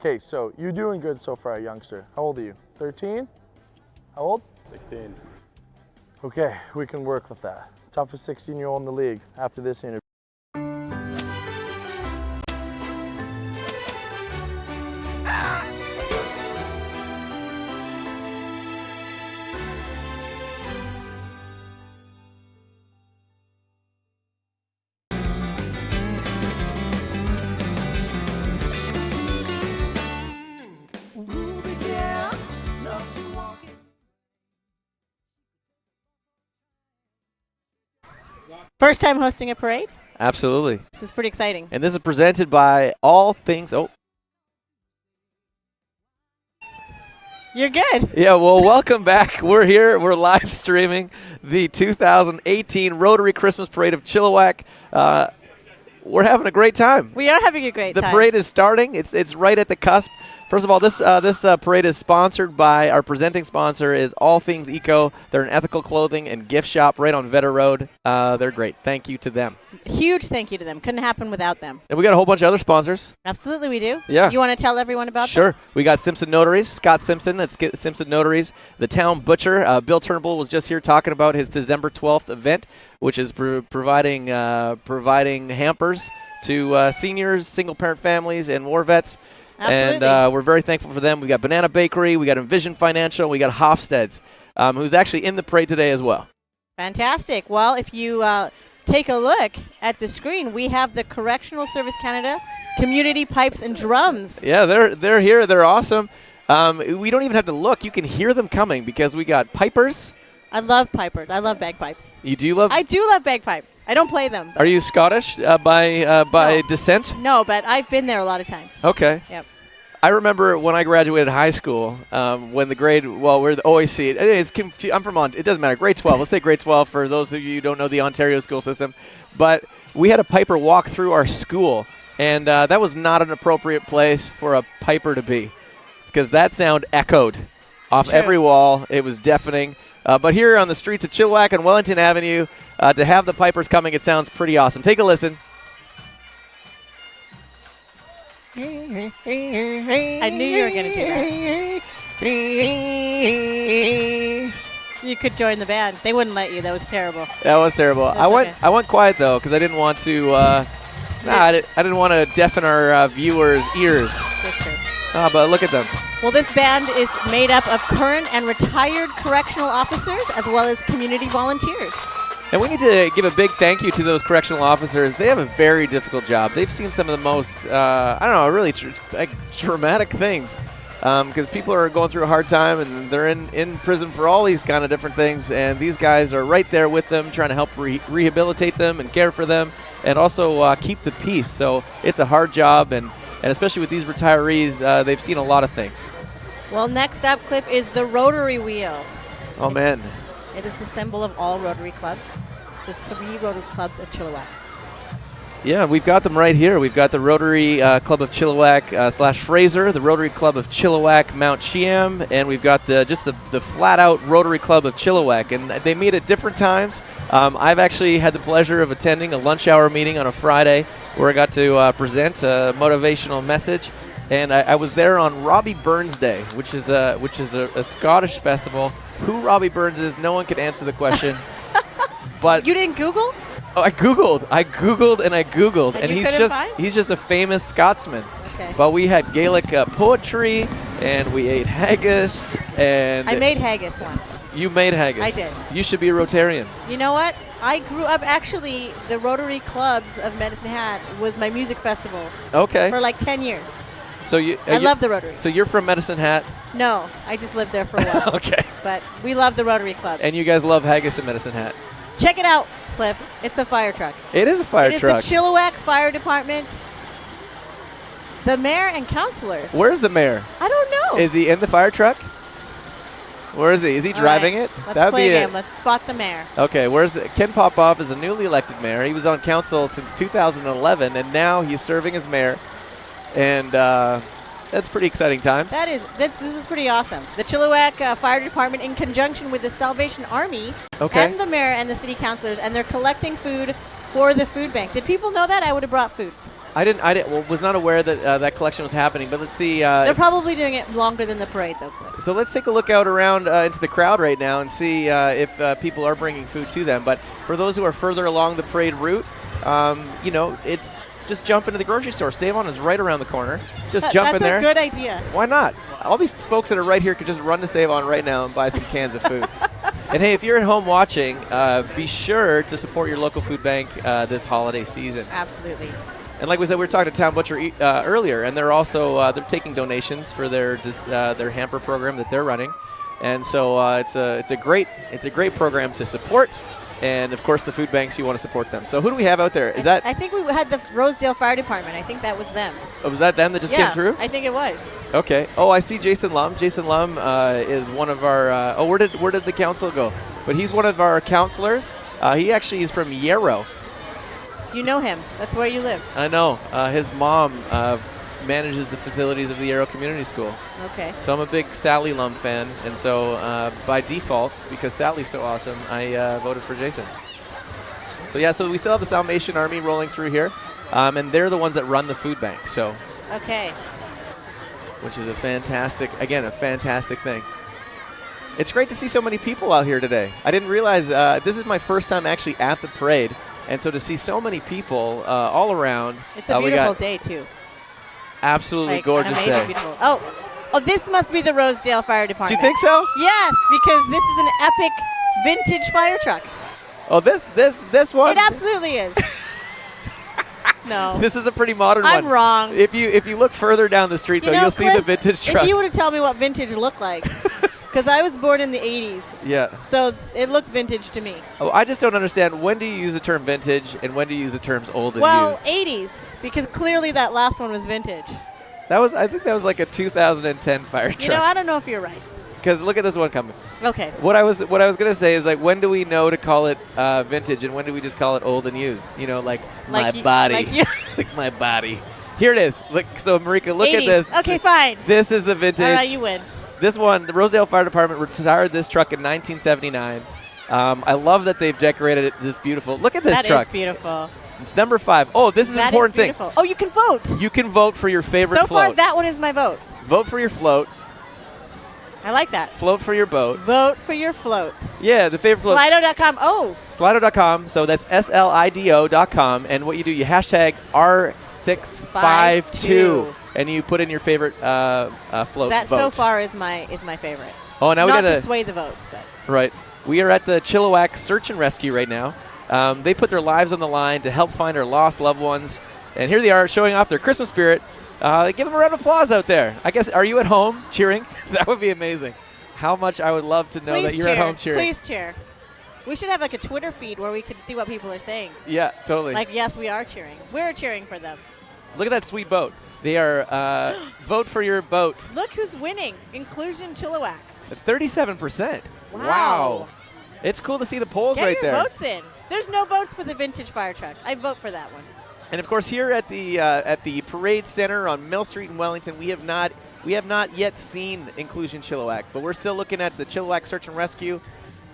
Okay, so you're doing good so far, youngster. How old are you? 13? How old? 16. Okay, we can work with that. Toughest 16-year-old in the league after this interview. First time hosting a parade? Absolutely. This is pretty exciting. And this is presented by All Things. Oh. You're good. Yeah, well, welcome back. We're here. We're live streaming the 2018 Rotary Christmas Parade of Chilliwack. We're having a great time. We are having a great time. The parade is starting. It's right at the cusp. First of all, this parade is sponsored by, our presenting sponsor is All Things Eco. They're an ethical clothing and gift shop right on Vetter Road. They're great. Thank you to them. Huge thank you to them. Couldn't happen without them. And we got a whole bunch of other sponsors. Absolutely we do. Yeah. You want to tell everyone about them? Sure. We got Simpson Notaries, Scott Simpson, that's Simpson Notaries. The Town Butcher, Bill Turnbull was just here talking about his December 12th event, which is providing hampers to seniors, single-parent families, and war vets. Absolutely. And we're very thankful for them. We got Banana Bakery, we got Envision Financial, we got Hofstede's, who's actually in the parade today as well. Fantastic. Well, if you take a look at the screen, we have the Correctional Service Canada Community Pipes and Drums. Yeah, they're here. They're awesome. We don't even have to look. You can hear them coming because we got pipers. I love pipers. I love bagpipes. You do love? I do love bagpipes. I don't play them. Are you Scottish by descent? No, but I've been there a lot of times. Okay. Yep. I remember when I graduated high school, when the grade, well, we're the OAC. I'm from it doesn't matter. Grade 12. Let's say grade 12 for those of you who don't know the Ontario school system. But we had a piper walk through our school, and that was not an appropriate place for a piper to be because that sound echoed off every wall. It was deafening. But here on the streets of Chilliwack and Wellington Avenue, to have the pipers coming, it sounds pretty awesome. Take a listen. I knew you were going to do that. You could join the band. They wouldn't let you. That was terrible. That was terrible. I went quiet though because I didn't want to. I didn't want to deafen our viewers' ears. But look at them. Well, this band is made up of current and retired correctional officers as well as community volunteers. And we need to give a big thank you to those correctional officers. They have a very difficult job. They've seen some of the most, really traumatic things because people are going through a hard time and they're in prison for all these kind of different things. And these guys are right there with them trying to help rehabilitate them and care for them and also keep the peace. So it's a hard job, and especially with these retirees, they've seen a lot of things. Well, next up, Cliff, is the Rotary Wheel. Oh, man. It is the symbol of all Rotary clubs. There's 3 Rotary clubs of Chilliwack. Yeah, we've got them right here. We've got the Rotary Club of Chilliwack / Fraser, the Rotary Club of Chilliwack Mount Cheam, and we've got the flat-out Rotary Club of Chilliwack. And they meet at different times. I've actually had the pleasure of attending a lunch hour meeting on a Friday where I got to present a motivational message. And I was there on Robbie Burns Day, which is a Scottish festival. Who Robbie Burns is, no one could answer the question. But You didn't Google? Oh, I googled, and And you he's couldn't find? he's just a famous Scotsman. Okay. But we had Gaelic poetry, and we ate haggis, and I made haggis once. you made haggis. I did. You should be a Rotarian. You know what? I grew up, actually, the Rotary Clubs of Medicine Hat was my music festival Okay. for like 10 years. So I love the Rotary. So you're from Medicine Hat. No, I just lived there for a while. Okay. But we love the Rotary Clubs. And you guys love haggis in Medicine Hat. Check it out, Cliff. It's a fire truck. It is a fire It truck. is the Chilliwack Fire Department. The mayor and councilors. Where's the mayor? I don't know. Is he in the fire truck? Where is he? Is he All driving right, it? Let's That'd play be a it. game. Let's spot the mayor. Okay, where's Ken Popoff is the newly elected mayor. He was on council since 2011, and now he's serving as mayor. And that's pretty exciting times. This is pretty awesome. The Chilliwack Fire Department, in conjunction with the Salvation Army and the mayor and the city councilors, and they're collecting food for the food bank. Did people know that? I would have brought food. I was not aware that that collection was happening. But let's see. They're probably doing it longer than the parade, though, Cliff. So let's take a look out around into the crowd right now and see if people are bringing food to them. But for those who are further along the parade route, it's just jump into the grocery store. Stavon is right around the corner. Just jump in there. That's a good idea. Why not? All these folks that are right here could just run to Save-On right now and buy some cans of food. And hey, if you're at home watching, be sure to support your local food bank this holiday season. Absolutely. And like we said, we were talking to Town Butcher earlier, and they're also they're taking donations for their hamper program that they're running, and so it's a great program to support. And of course, the food banks, you want to support them. So who do we have out there? Is that? I think we had the Rosedale Fire Department. I think that was them. Oh, was that them that just came through? I think it was. Okay. Oh, I see Jason Lum. Jason Lum is one of our. Where did the council go? But he's one of our counselors. He actually is from Yarrow. You know him. That's where you live. I know. His mom manages the facilities of the Yarrow Community School. Okay. So I'm a big Sally Lum fan, and so by default, because Sally's so awesome, I voted for Jason. So yeah, so we still have the Salvation Army rolling through here, and they're the ones that run the food bank. So. Okay. Which is a fantastic thing. It's great to see so many people out here today. I didn't realize this is my first time actually at the parade, and so to see so many people all around. It's a beautiful day too. Absolutely gorgeous an day. Beautiful. Oh, this must be the Rosedale Fire Department. Do you think so? Yes, because this is an epic vintage fire truck. Oh, this one? It absolutely is. No. This is a pretty modern one. I'm wrong. If you look further down the street, you'll see the vintage truck. If you were to tell me what vintage looked like, because I was born in the 80s. Yeah. So it looked vintage to me. Oh, I just don't understand. When do you use the term vintage, and when do you use the terms old and Well, used? 80s, because clearly that last one was vintage. I think that was like a 2010 fire truck. I don't know if you're right. Because look at this one coming. Okay. What I was gonna say is, like, when do we know to call it vintage, and when do we just call it old and used? Like my body, like my body. Here it is. Look, so Marika, look 80s. at this. Okay, fine. This is the vintage. All right, you win. This one, the Rosedale Fire Department retired this truck in 1979. I love that they've decorated it this beautiful. Look at this truck. That is beautiful. It's number 5. Oh, this is an important thing. Oh, you can vote. You can vote for your favorite float. So far, that one is my vote. Vote for your float. I like that. Float for your boat. Vote for your float. Yeah, the favorite float. Slido.com. Oh. Slido.com. So that's SLIDO.com. And what you do, you hashtag R652. And you put in your favorite float. That vote. so far is my favorite. Oh, now Not we got to sway the votes, but. Right. We are at the Chilliwack Search and Rescue right now. They put their lives on the line to help find our lost loved ones. And here they are showing off their Christmas spirit. Give them a round of applause out there. I guess, are you at home cheering? That would be amazing. How much I would love to know that you're at home cheering. Please cheer. We should have like a Twitter feed where we could see what people are saying. Yeah, totally. Like, yes, we are cheering. We're cheering for them. Look at that sweet boat. They are vote for your boat. Look who's winning. Inclusion Chilliwack. 37%. Wow. It's cool to see the polls Get right your there. votes in. There's no votes for the vintage fire truck. I vote for that one. And of course, here at the Parade Center on Mill Street in Wellington, we have not yet seen Inclusion Chilliwack, but we're still looking at the Chilliwack Search and Rescue,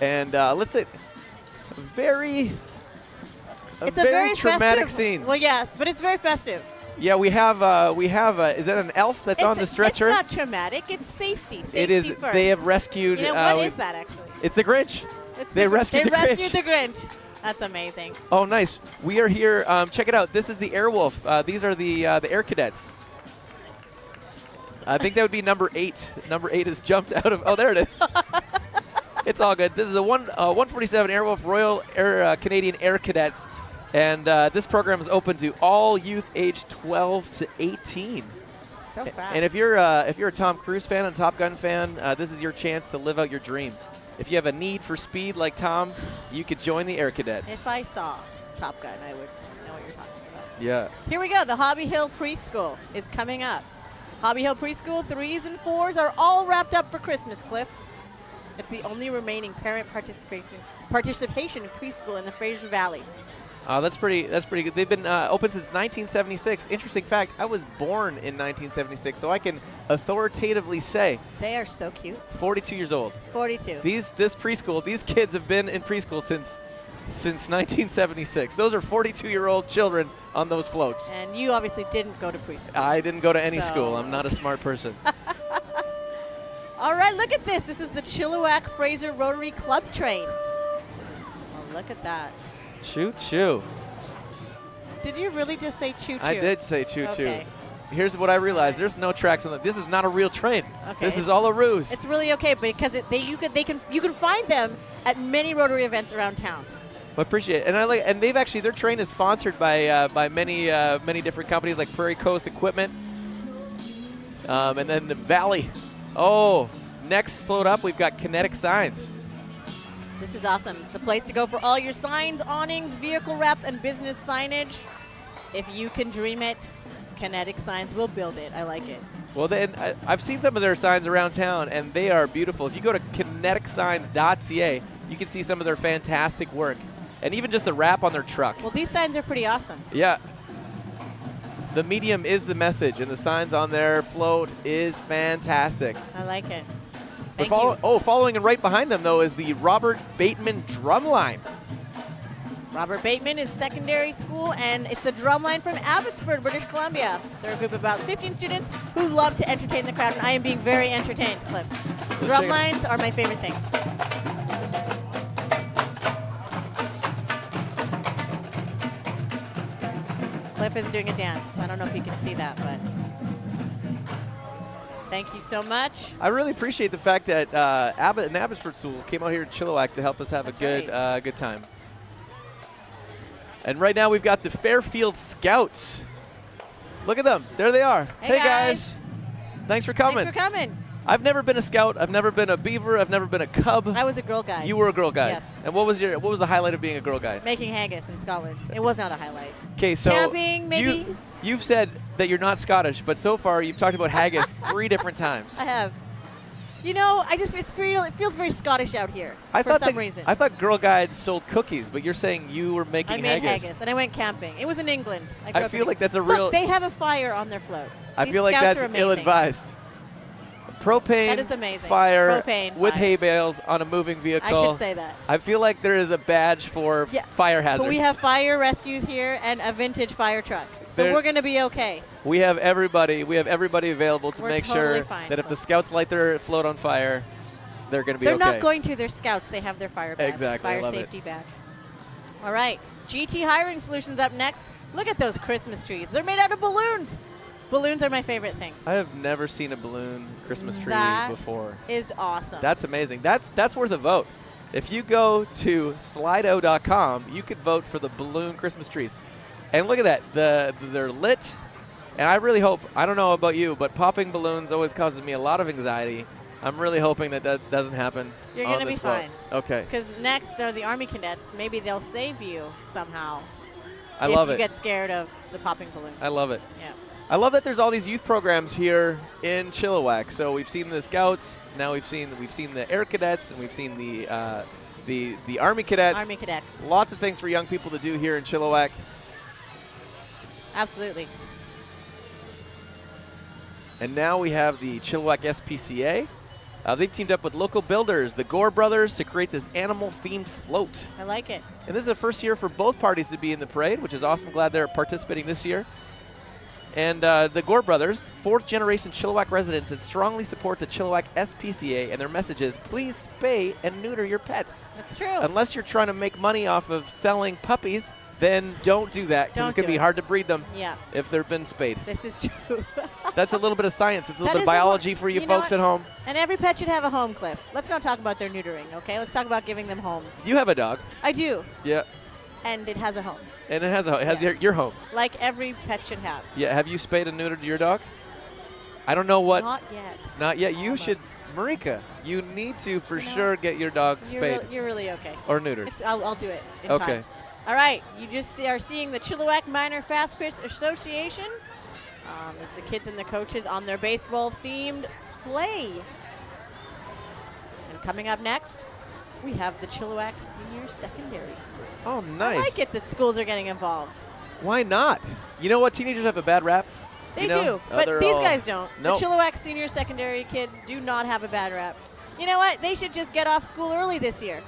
and let's say it's a very traumatic festive scene. Well, yes, but it's very festive. Yeah, we have is that an elf that's on the stretcher? It's not traumatic. It's safety. Safety It is. first. They have rescued. You know, what is that actually? It's the Grinch. They rescued the Grinch. That's amazing. Oh, nice. We are here. Check it out. This is the Airwolf. These are the Air Cadets. I think that would be number 8. Number 8 has jumped out of. Oh, there it is. It's all good. This is the 147 Airwolf Royal Canadian Air Cadets, and this program is open to all youth aged 12 to 18. So fast. And if you're a Tom Cruise fan and Top Gun fan, this is your chance to live out your dream. If you have a need for speed like Tom, you could join the Air Cadets. If I saw Top Gun, I would know what you're talking about. Yeah. Here we go. The Hobby Hill Preschool is coming up. Hobby Hill Preschool 3s and 4s are all wrapped up for Christmas, Cliff. It's the only remaining parent participation preschool in the Fraser Valley. That's pretty good. They've been open since 1976. Interesting fact, I was born in 1976, so I can authoritatively say They are so cute. 42 years old. 42. These kids have been in preschool since 1976. Those are 42-year-old children on those floats. And you obviously didn't go to preschool. I didn't go to any So- school. I'm not a smart person. All right, look at this. This is the Chilliwack Fraser Rotary Club train. Oh, look at that. Choo choo. Did you really just say choo-choo? I did say choo choo. Okay. Here's what I realized. There's no tracks on the. This is not a real train. Okay, This is all a ruse. It's really okay because you can find them at many Rotary events around town. I appreciate it, and their train is sponsored by many different companies like Prairie Coast Equipment, and then the Valley. Oh, next float up we've got Kinetic Signs. This is awesome. It's the place to go for all your signs, awnings, vehicle wraps, and business signage. If you can dream it, Kinetic Signs will build it. I like it. Well, then I've seen some of their signs around town, and they are beautiful. If you go to kineticsigns.ca, you can see some of their fantastic work, and even just the wrap on their truck. Well, these signs are pretty awesome. Yeah. The medium is the message, and the signs on their float is fantastic. I like it. But Thank you. following and right behind them, though, is the Robert Bateman Drumline. Robert Bateman is secondary school, and it's the drumline from Abbotsford, British Columbia. They're a group of about 15 students who love to entertain the crowd, and I am being very entertained, Cliff. Drumlines are my favorite thing. Cliff is doing a dance. I don't know if you can see that, but thank you so much. I really appreciate the fact that Abbott and Abbotsford School came out here to Chilliwack to help us have That's a good time. And right now we've got the Fairfield Scouts. Look at them. There they are. Hey, guys. Thanks for coming. Thanks for coming. I've never been a scout. I've never been a beaver. I've never been a cub. I was a Girl Guide. You were a Girl Guide. Yes. And what was the highlight of being a Girl Guide? Making haggis in Scotland. It was not a highlight. Okay, so Camping, maybe. You've said that you're not Scottish, but so far you've talked about haggis 3 different times. I have. You know, it feels very Scottish out here for some reason. I thought Girl Guides sold cookies, but you're saying you were making I made haggis. haggis, and I went camping. It was in England. I feel like that's a Look, real. they have a fire on their float. I These feel like scouts that's are amazing. ill-advised. Propane, That is amazing. fire Propane, with fire. hay bales on a moving vehicle. I should say that. I feel like there is a badge for Yeah, fire hazards. But we have fire rescues here and a vintage fire truck. So There- we're going to be okay. We have everybody available to We're make totally sure fine, that if the folks. scouts light their float on fire, they're going to be They're okay. not going to. They're scouts. They have their fire badge. Exactly, I Fire love it. safety badge. All right. GT Hiring Solutions up next. Look at those Christmas trees. They're made out of balloons. Balloons are my favorite thing. I have never seen a balloon Christmas tree That before. is awesome. That's amazing. That's worth a vote. If you go to slido.com, you could vote for the balloon Christmas trees. And look at that. They're lit. And I really hope, I don't know about you, but popping balloons always causes me a lot of anxiety. I'm really hoping that doesn't happen. You're on going to be this vote. fine. Okay. Because next are the Army cadets. Maybe they'll save you somehow. I love if it. you get scared of the popping balloon. I love it. Yeah. I love that there's all these youth programs here in Chilliwack. So we've seen the Scouts, now we've seen the Air Cadets, and we've seen the Army Cadets. Army Cadets. Lots of things for young people to do here in Chilliwack. Absolutely. And now we have the Chilliwack SPCA. They've teamed up with local builders, the Gore brothers, to create this animal-themed float. I like it. And this is the first year for both parties to be in the parade, which is awesome. Glad they're participating this year. And the Gore brothers, fourth-generation Chilliwack residents that strongly support the Chilliwack SPCA, and their message is, please spay and neuter your pets. That's true. Unless you're trying to make money off of selling puppies, then don't do that, because it's going to be hard to breed them if they've been spayed. This is true. That's a little bit of science. It's a little That bit of is biology for you folks at home. And every pet should have a home, Cliff. Let's not talk about their neutering, okay? Let's talk about giving them homes. You have a dog. I do. Yeah. And it has a home. And it has your home. Like every pet should have. Yeah. Have you spayed and neutered your dog? I don't know what. Not yet. Not yet. You should, Marika. You need to for sure get your dog spayed. You're really okay. Or neutered. I'll do it in Okay. time. All right. You just are seeing the Chilliwack Minor Fast Pitch Association. There's the kids and the coaches on their baseball-themed sleigh. And coming up next, we have the Chilliwack Senior Secondary School. Oh, nice. I like it that schools are getting involved. Why not? You know what? Teenagers have a bad rap. They you know? do, but these guys don't. Nope. The Chilliwack Senior Secondary kids do not have a bad rap. You know what? They should just get off school early this year.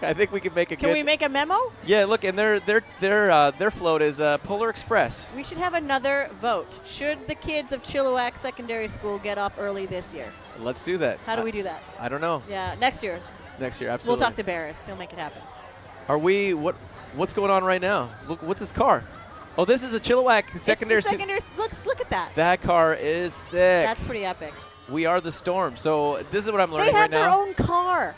I think we can make a. Can we make a memo? Yeah, look, and their float is Polar Express. We should have another vote. Should the kids of Chilliwack Secondary School get off early this year? Let's do that. How do we do that? I don't know. Yeah, next year. Next year, absolutely. We'll talk to Barris. He'll make it happen. Are we? What's going on right now? Look, what's this car? Oh, this is the Chilliwack Secondary. It's the secondary. Look at that. That car is sick. That's pretty epic. We are the Storm. So this is what I'm learning They have right now. their own car.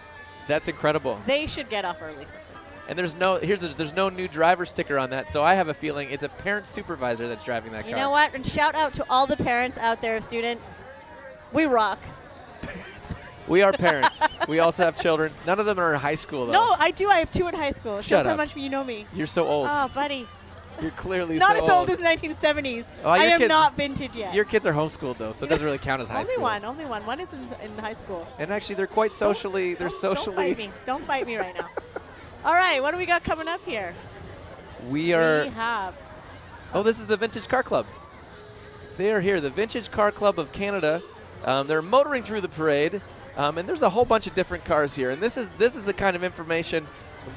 That's incredible. They should get off early for Christmas. And there's no new driver sticker on that, so I have a feeling it's a parent supervisor that's driving that car. You know what? And shout out to all the parents out there, students. We rock. We are parents. We also have children. None of them are in high school, though. No, I do. I have 2 in high school. Shut Shows how up. much you know me. You're so old. Oh, buddy. You're clearly Not so as old as 1970s. Oh, I your am kids- not vintage yet. Your kids are homeschooled, though, so it doesn't really count as high only school. Only one. One is in high school. And actually, they're quite socially. Don't fight me. Don't fight me right now. All right, what do we got coming up here? We are. We have. Oh, this is the Vintage Car Club. They are here, the Vintage Car Club of Canada. They're motoring through the parade, and there's a whole bunch of different cars here. And this is the kind of information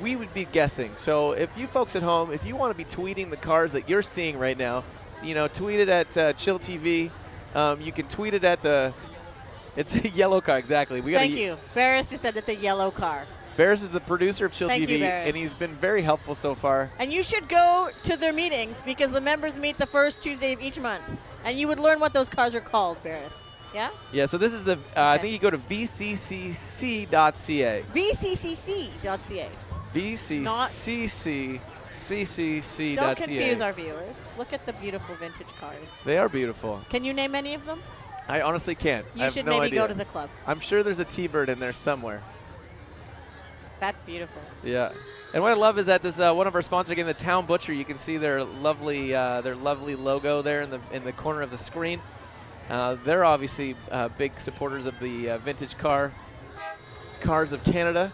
we would be guessing. So if you folks at home, if you want to be tweeting the cars that you're seeing right now, tweet it at Chill TV. You can tweet it at the. It's a yellow car, exactly. Thank you. Barris just said that's a yellow car. Barris is the producer of Chill Thank TV, you, Barris. and he's been very helpful so far. And you should go to their meetings because the members meet the first Tuesday of each month. And you would learn what those cars are called, Barris. Yeah? Yeah, so this is the, I think you go to vccc.ca. vccc.ca. vccc.ca. Don't confuse our viewers. Look at the beautiful vintage cars. They are beautiful. Can you name any of them? I honestly can't. I You have should no maybe idea. go to the club. I'm sure there's a T-Bird in there somewhere. That's beautiful. Yeah. And what I love is that this one of our sponsors, again, the Town Butcher. You can see their lovely logo there in the corner of the screen. They're obviously big supporters of the vintage cars of Canada.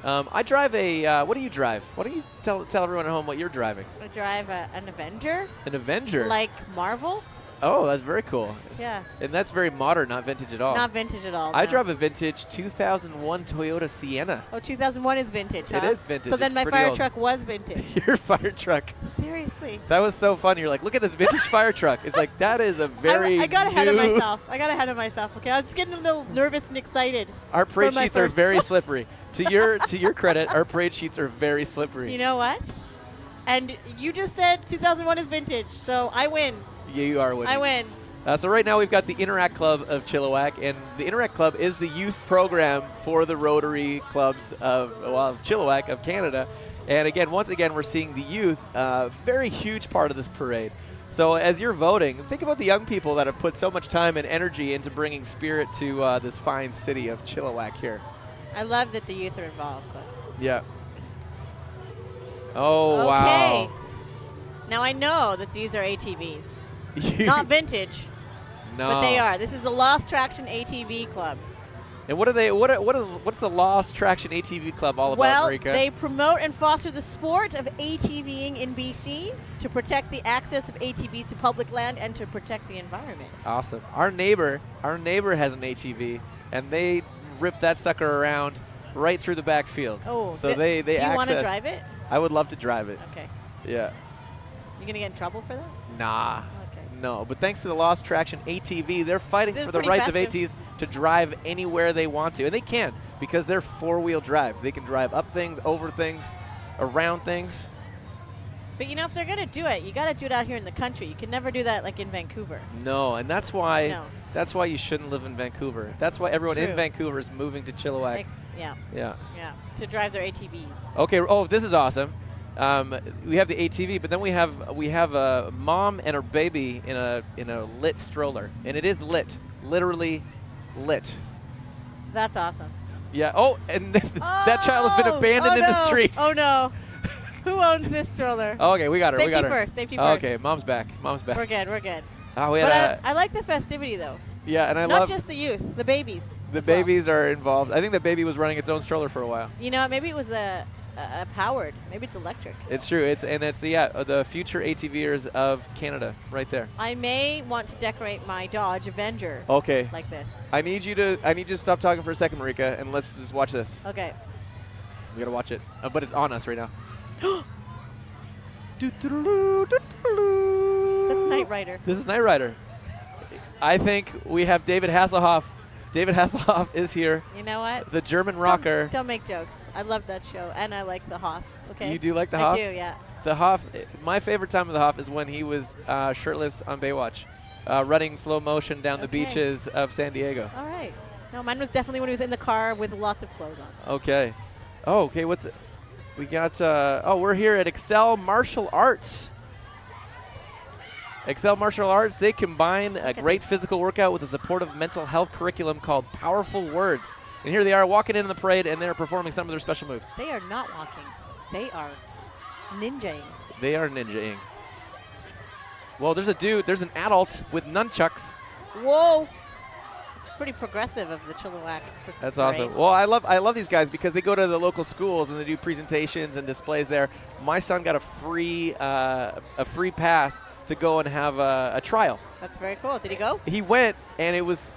I drive a. What do you drive? What do you tell everyone at home what you're driving? I drive an Avenger. An Avenger. Like Marvel. Oh, that's very cool. Yeah. And that's very modern, not vintage at all. Not vintage at all. I no. drive a vintage 2001 Toyota Sienna. Oh, 2001 is vintage, huh? It is vintage. So then It's my pretty fire old. truck was vintage. Your fire truck. Seriously. That was so fun. You're like, look at this vintage fire truck. It's like, that is a very I got ahead of new- myself. Okay, I was getting a little nervous and excited. Our parade for my sheets are first very one. slippery. To your credit, our parade sheets are very slippery. You know what? And you just said 2001 is vintage, so I win. You are winning. I win. So right now we've got the Interact Club of Chilliwack, and the Interact Club is the youth program for the Rotary Clubs of Chilliwack of Canada. And again, once again, we're seeing the youth, very huge part of this parade. So as you're voting, think about the young people that have put so much time and energy into bringing spirit to this fine city of Chilliwack here. I love that the youth are involved. But. Yeah. Oh, Okay. wow. Now I know that these are ATVs. Not vintage, No. but they are. This is the Lost Traction ATV Club. And what are they? What's the Lost Traction ATV Club all about, Well, Marika? they promote and foster the sport of ATVing in BC to protect the access of ATVs to public land and to protect the environment. Awesome. Our neighbor has an ATV, and they rip that sucker around right through the backfield. Oh, so they do you want to access- drive it? I would love to drive it. Okay. Yeah. You gonna get in trouble for that? Nah. Okay. No, but thanks to the Lost Traction ATV, they're fighting This is for the pretty rights of festive. ATs to drive anywhere they want to. And they can, because they're four-wheel drive. They can drive up things, over things, around things. But you know, if they're gonna do it, you gotta do it out here in the country. You can never do that like in Vancouver. No, and that's why No. that's why you shouldn't live in Vancouver. That's why everyone in True. Vancouver is moving to Chilliwack. Like, yeah, Yeah. to drive their ATVs. Okay. Oh, this is awesome. We have the ATV, but then we have a mom and her baby in a lit stroller, and it is lit, literally lit. That's awesome. Yeah. Oh, and that child has been abandoned in the no. street. Oh no. Who owns this stroller? Okay, we got her. Safety we got her. first. Safety first. Okay, mom's back. Mom's back. We're good. We're good. Oh, we But had I like the festivity though. yeah, and I Not love just the youth, the babies. the as well. babies are involved. I think the baby was running its own stroller for a while. You know, maybe it was a powered. Maybe it's electric. It's true. It's the future ATVers of Canada, right there. I may want to decorate my Dodge Avenger Okay. like this. I need you to stop talking for a second, Marika, and let's just watch this. Okay. We gotta watch it, but it's on us right now. That's Knight Rider. This is Knight Rider. I think we have David Hasselhoff. David Hasselhoff is here. You know what? The German rocker. Don't make jokes. I love that show, and I like the Hoff. Okay. You do like the Hoff? I do, yeah. The Hoff. My favorite time of the Hoff is when he was shirtless on Baywatch, running slow motion down the Okay. beaches of San Diego. All right. No, mine was definitely when he was in the car with lots of clothes on. Okay. Oh, okay. What's it? We got. We're here at Excel Martial Arts. Excel Martial Arts, they combine a great physical workout with a supportive mental health curriculum called Powerful Words. And here they are walking into the parade, and they're performing some of their special moves. They are not walking. They are ninjaing. They are ninjaing. Well, there's an adult with nunchucks. Whoa. It's pretty progressive of the Chilliwack Christmas That's Parade. awesome. Well, I love these guys because they go to the local schools and they do presentations and displays there. My son got a free pass to go and have a trial. That's very cool. Did he go? He went, and it was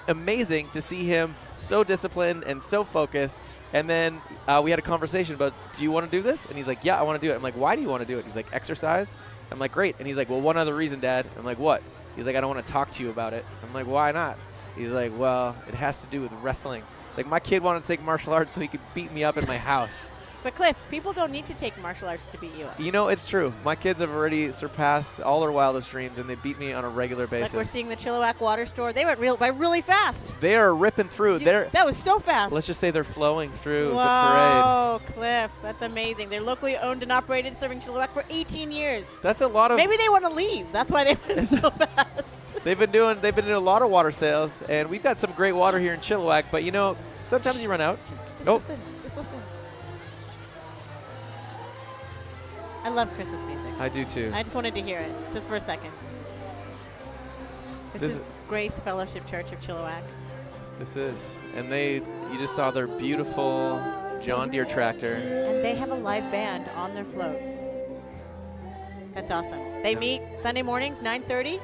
amazing to see him so disciplined and so focused. And then we had a conversation about, do you want to do this? And he's like, yeah, I want to do it. I'm like, why do you want to do it? He's like, exercise. I'm like, great. And he's like, well, one other reason, Dad. I'm like, what? He's like, I don't want to talk to you about it. I'm like, why not? He's like, well, it has to do with wrestling. Like, my kid wanted to take martial arts so he could beat me up in my house. But Cliff, people don't need to take martial arts to beat you up. You know, it's true. My kids have already surpassed all their wildest dreams, and they beat me on a regular basis. Like we're seeing the Chilliwack Water Store. They went really fast. They are ripping through. That was so fast. Let's just say they're flowing through the parade. Wow, Cliff, that's amazing. They're locally owned and operated, serving Chilliwack for 18 years. That's a lot of. Maybe they want to leave. That's why they went so fast. They've been doing a lot of water sales, and we've got some great water here in Chilliwack. But you know, sometimes you run out. Just Nope. listen. Just listen. I love Christmas music. I do too. I just wanted to hear it, just for a second. This is Grace Fellowship Church of Chilliwack. This is, and you just saw their beautiful John Deere tractor. And they have a live band on their float. That's awesome. They meet Sunday mornings, 9:30,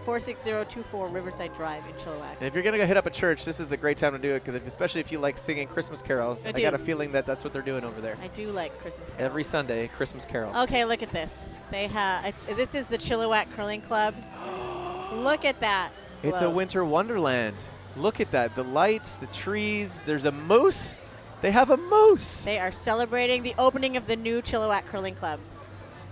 46024 Riverside Drive in Chilliwack. And if you're gonna go hit up a church, this is a great time to do it, because especially if you like singing Christmas carols. I got a feeling that that's what they're doing over there. I do like Christmas carols. Every Sunday, Christmas carols. Okay, look at this. They have. This is the Chilliwack Curling Club. Look at that. It's a globe. winter wonderland. Look at that. The lights, the trees. There's a moose. They have a moose. They are celebrating the opening of the new Chilliwack Curling Club.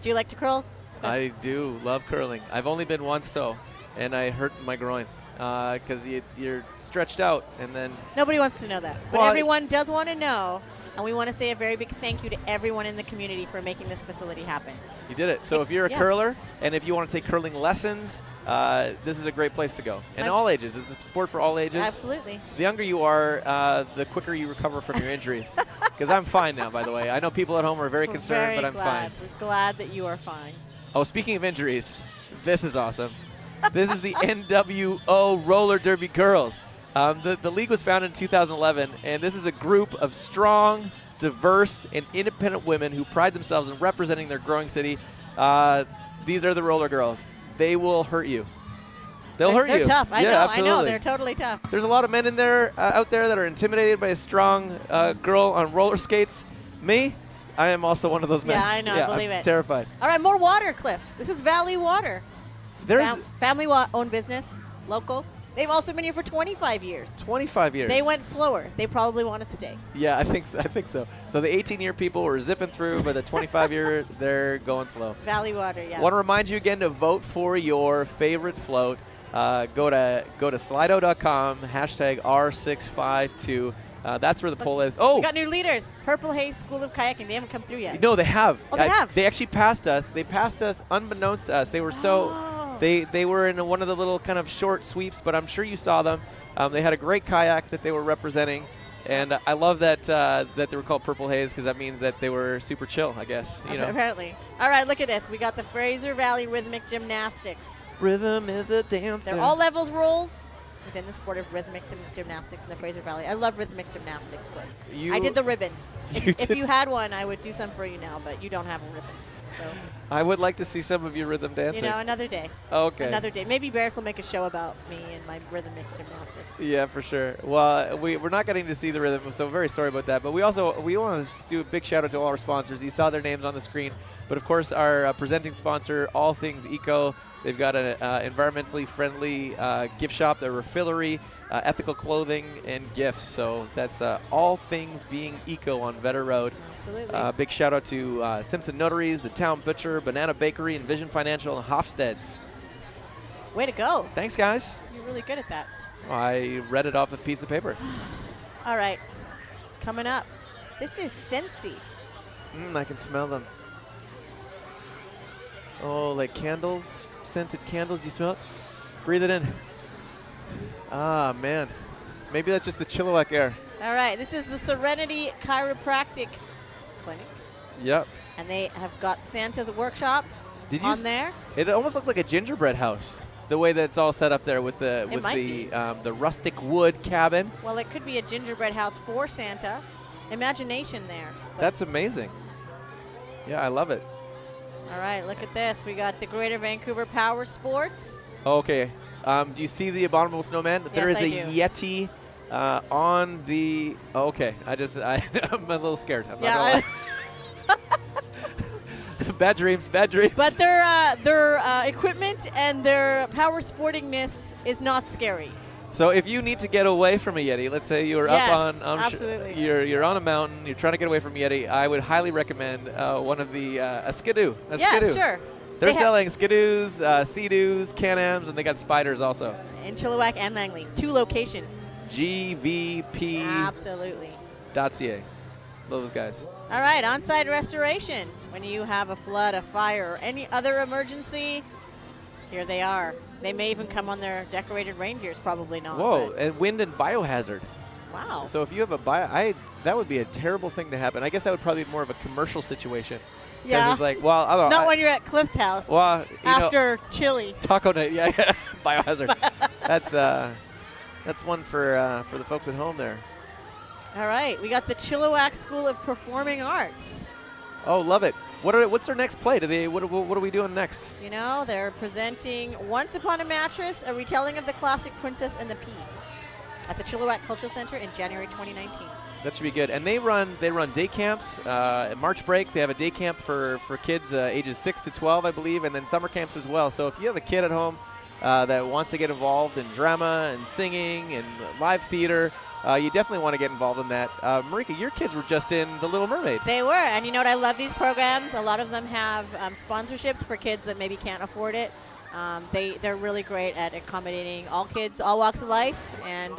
Do you like to curl? I do love curling. I've only been once though, and I hurt my groin because you're stretched out, and then Nobody wants to know that. But Well, everyone does want to know, and we want to say a very big thank you to everyone in the community for making this facility happen. you did it. So if you're a Yeah. curler, and if you want to take curling lessons, this is a great place to go. And all ages. This is a sport for all ages. Absolutely. The younger you are, the quicker you recover from your injuries. Because I'm fine now, by the way. I know people at home are very concerned, Very but I'm glad. fine. We're glad that you are fine. Oh, speaking of injuries, This is awesome. This is the NWO Roller Derby Girls. The league was founded in 2011, and this is a group of strong, diverse, and independent women who pride themselves in representing their growing city. These are the Roller Girls. They will hurt you. They'll hurt you. They're tough. I know. Absolutely. I know. They're totally tough. There's a lot of men in there out there that are intimidated by a strong girl on roller skates. Me, I am also one of those men. Yeah, I know. I believe I'm it. Terrified. All right, more water, Cliff. This is Valley Water. There's Family-owned business, local. They've also been here for 25 years. 25 years. They went slower. They probably want to stay. Yeah, I think so. So the 18-year people were zipping through, but the 25-year, they're going slow. Valley Water, yeah. Want to remind you again to vote for your favorite float. Go to Slido.com, #R652. That's where the poll is. Oh! We got new leaders. Purple Haze School of Kayaking. They haven't come through yet. No, they have. Oh, they have? They actually passed us. They passed us unbeknownst to us. They were so... They were in one of the little kind of short sweeps, but I'm sure you saw them. They had a great kayak that they were representing, and I love that that they were called Purple Haze because that means that they were super chill, I guess. You know. Apparently. All right, look at this. We got the Fraser Valley Rhythmic Gymnastics. Rhythm is a dancer. They're all levels roles within the sport of rhythmic gymnastics in the Fraser Valley. I love rhythmic gymnastics, but I did the ribbon. If you had one, I would do some for you now, but you don't have a ribbon. So. I would like to see some of your rhythm dancing. You know, another day. Okay. Another day. Maybe Bears will make a show about me and my rhythmic gymnastics. Yeah, for sure. Well, we're not getting to see the rhythm, so very sorry about that. But we want to do a big shout out to all our sponsors. You saw their names on the screen. But of course, our presenting sponsor, All Things Eco. They've got an environmentally friendly gift shop, a refillery, ethical clothing, and gifts. So that's All Things Being Eco on Vetter Road. Absolutely. Big shout out to Simpson Notaries, the Town Butcher, Banana Bakery, and Vision Financial, and Hofstede's. Way to go. Thanks, guys. You're really good at that. I read it off a piece of paper. All right. Coming up. This is Scentsy. I can smell them. Oh, like candles, scented candles. Do you smell it? Breathe it in. Ah, man. Maybe that's just the Chilliwack air. All right. This is the Serenity Chiropractic Clinic. Yep. And they have got Santa's workshop on there. It almost looks like a gingerbread house. The way that it's all set up there with the rustic wood cabin. Well, it could be a gingerbread house for Santa. Imagination there. That's amazing. Yeah, I love it. All right, look at this. We got the Greater Vancouver Power Sports. Okay. Do you see the Abominable Snowman? Yes, there is I a do. Yeti on the... Oh, okay. I'm a little scared. I'm not gonna lie. Bad dreams, bad dreams. But their equipment and their power sportingness is not scary. So if you need to get away from a Yeti, let's say you're Yes, up on absolutely. You're on a mountain, you're trying to get away from Yeti, I would highly recommend one of the a Skidoo. Yeah, sure. They're selling Skidoos, Sea-Doos, Can-Ams, and they got spiders also. In Chilliwack and Langley, 2 locations. GVP.ca. Absolutely. Those guys. All right, on-site restoration. When you have a flood, a fire, or any other emergency, here they are. They may even come on their decorated reindeers, probably not. Whoa, but- and wind and biohazard. Wow. So if you have a that would be a terrible thing to happen. I guess that would probably be more of a commercial situation. 'Cause Yeah. it's like, well, I don't know. Not when you're at Cliff's house. Well, after chili. Taco night, yeah. Biohazard. That's one for the folks at home there. All right, we got the Chilliwack School of Performing Arts. Oh, love it. What's their next play? What are we doing next? You know, they're presenting Once Upon a Mattress, a retelling of the classic Princess and the Pea at the Chilliwack Cultural Center in January 2019. That should be good. And they run day camps. At March break, they have a day camp for kids ages 6 to 12, I believe, and then summer camps as well. So if you have a kid at home that wants to get involved in drama and singing and live theater, you definitely want to get involved in that. Marika, your kids were just in The Little Mermaid. They were, and you know what? I love these programs. A lot of them have sponsorships for kids that maybe can't afford it. They're really great at accommodating all kids, all walks of life, and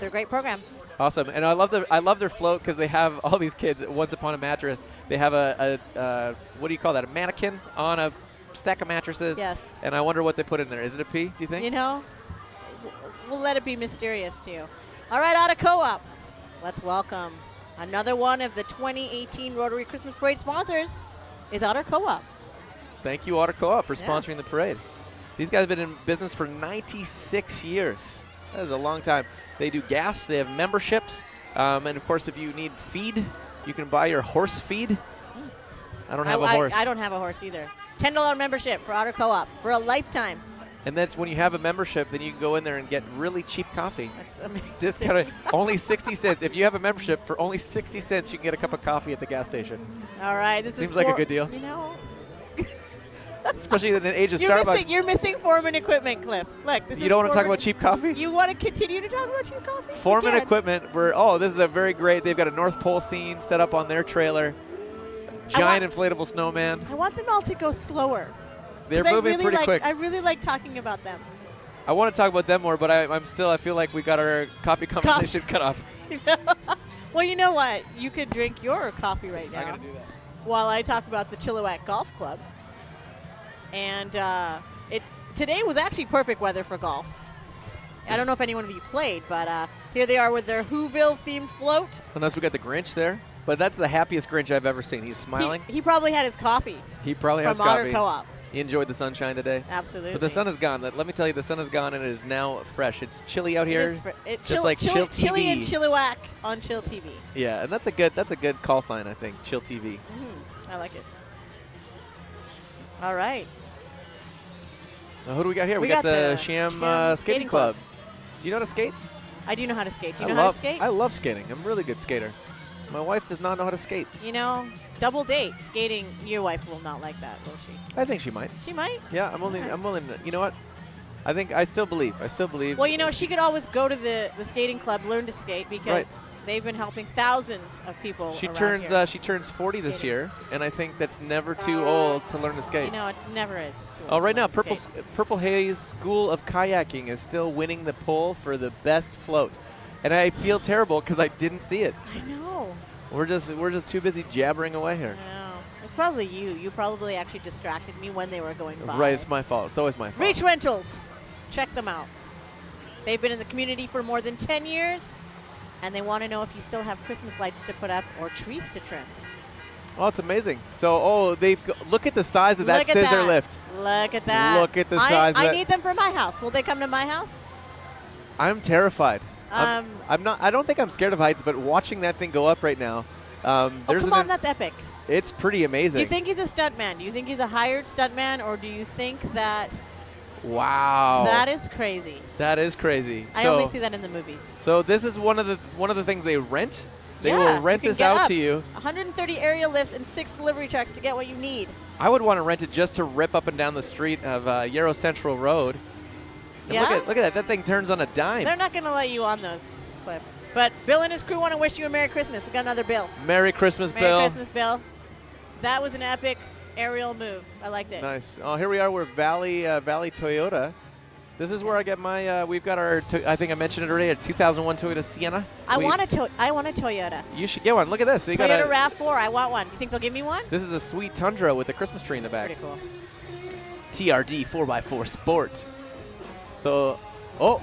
they're great programs. Awesome, and I love their float because they have all these kids. Once upon a mattress, they have a what do you call that? A mannequin on a stack of mattresses. Yes. And I wonder what they put in there. Is it a pea? Do you think? You know, we'll let it be mysterious to you. All right, Auto Co-op. Let's welcome another one of the 2018 Rotary Christmas Parade sponsors is Auto Co-op. Thank you, Auto Co-op, for sponsoring the parade. These guys have been in business for 96 years. That is a long time. They do gas. They have memberships. And, of course, if you need feed, you can buy your horse feed. I don't have a horse. I don't have a horse either. $10 membership for Otter Co-op for a lifetime. And that's when you have a membership, then you can go in there and get really cheap coffee. That's amazing. Discounted only 60 cents. If you have a membership for only 60 cents, you can get a cup of coffee at the gas station. All right. This Seems like a good deal. You know. Especially in an age of You're Starbucks. you're missing Foreman equipment, Cliff. Look, this is You don't want to talk Foreman- about cheap coffee? You want to continue to talk about cheap coffee? Foreman You can. equipment, this is a very great, they've got a North Pole scene set up on their trailer. Giant inflatable snowman. I want them all to go slower. They're 'Cause moving pretty quick. I really like talking about them. I want to talk about them more, but I feel like we got our coffee conversation cut off. Well, you know what? You could drink your coffee right now I'm going to do that. while I talk about the Chilliwack Golf Club. And today was actually perfect weather for golf. I don't know if anyone of you played, but here they are with their Whoville-themed float. Unless we got the Grinch there. But that's the happiest Grinch I've ever seen. He's smiling. He probably had his coffee. He probably has from Otter coffee. Co-op. He enjoyed the sunshine today. Absolutely. But the sun is gone. Let me tell you, the sun is gone and it is now fresh. It's chilly out here. Just like Chill TV. Chilly and Chilliwack on Chill TV. Yeah, and that's a good call sign, I think. Chill TV. I like it. All right. Who do we got here? We got the Sham Skating Club. Do you know how to skate? I do know how to skate. Do you know how to skate? I love skating. I'm a really good skater. My wife does not know how to skate. You know, double date skating. Your wife will not like that, will she? I think she might. She might. Yeah, I'm willing. You know what? I still believe. Well, you know, she could always go to the skating club, learn to skate because they've been helping thousands of people. She around turns here. she turns 40 this Skating. year, and I think that's never too old to learn to skate. You know, it never is. Too Oh, old right to now, learn to skate. Purple Haze School of Kayaking is still winning the poll for the best float, and I feel terrible because I didn't see it. I know. We're just too busy jabbering away here. I know. It's probably you. You probably actually distracted me when they were going by. Right, it's my fault. It's always my fault. Reach Rentals. Check them out. They've been in the community for more than 10 years, and they want to know if you still have Christmas lights to put up or trees to trim. Oh, it's amazing. So, look at the size of that Look at scissor that. lift. Look at that. Look at the size of I that. need them for my house. Will they come to my house? I'm terrified. I'm not. I don't think I'm scared of heights, but watching that thing go up right now, Come on, that's epic. It's pretty amazing. Do you think he's a stuntman? Do you think he's a hired stuntman, or do you think that Wow. that is crazy? That is crazy. I only see that in the movies. So this is one of the things they rent. They Yeah, will rent you can this get out up. to you. 130 aerial lifts and 6 delivery trucks to get what you need. I would want to rent it just to rip up and down the street of Yarrow Central Road. And Yeah? look at that. That thing turns on a dime. They're not going to let you on those, Cliff. But Bill and his crew want to wish you a Merry Christmas. We got another Bill. Merry Christmas, Merry Bill. Christmas, Bill. That was an epic aerial move. I liked it. Nice. Oh, here we are. We're Valley Toyota. This is where I get my. We've got our. I think I mentioned it already. A 2001 Toyota Sienna. I want a Toyota. You should get one. Look at this. They got Toyota a. RAV4. I want one. You think they'll give me one? This is a sweet Tundra with a Christmas tree in the back. Pretty cool. TRD 4x4 Sport. So, oh.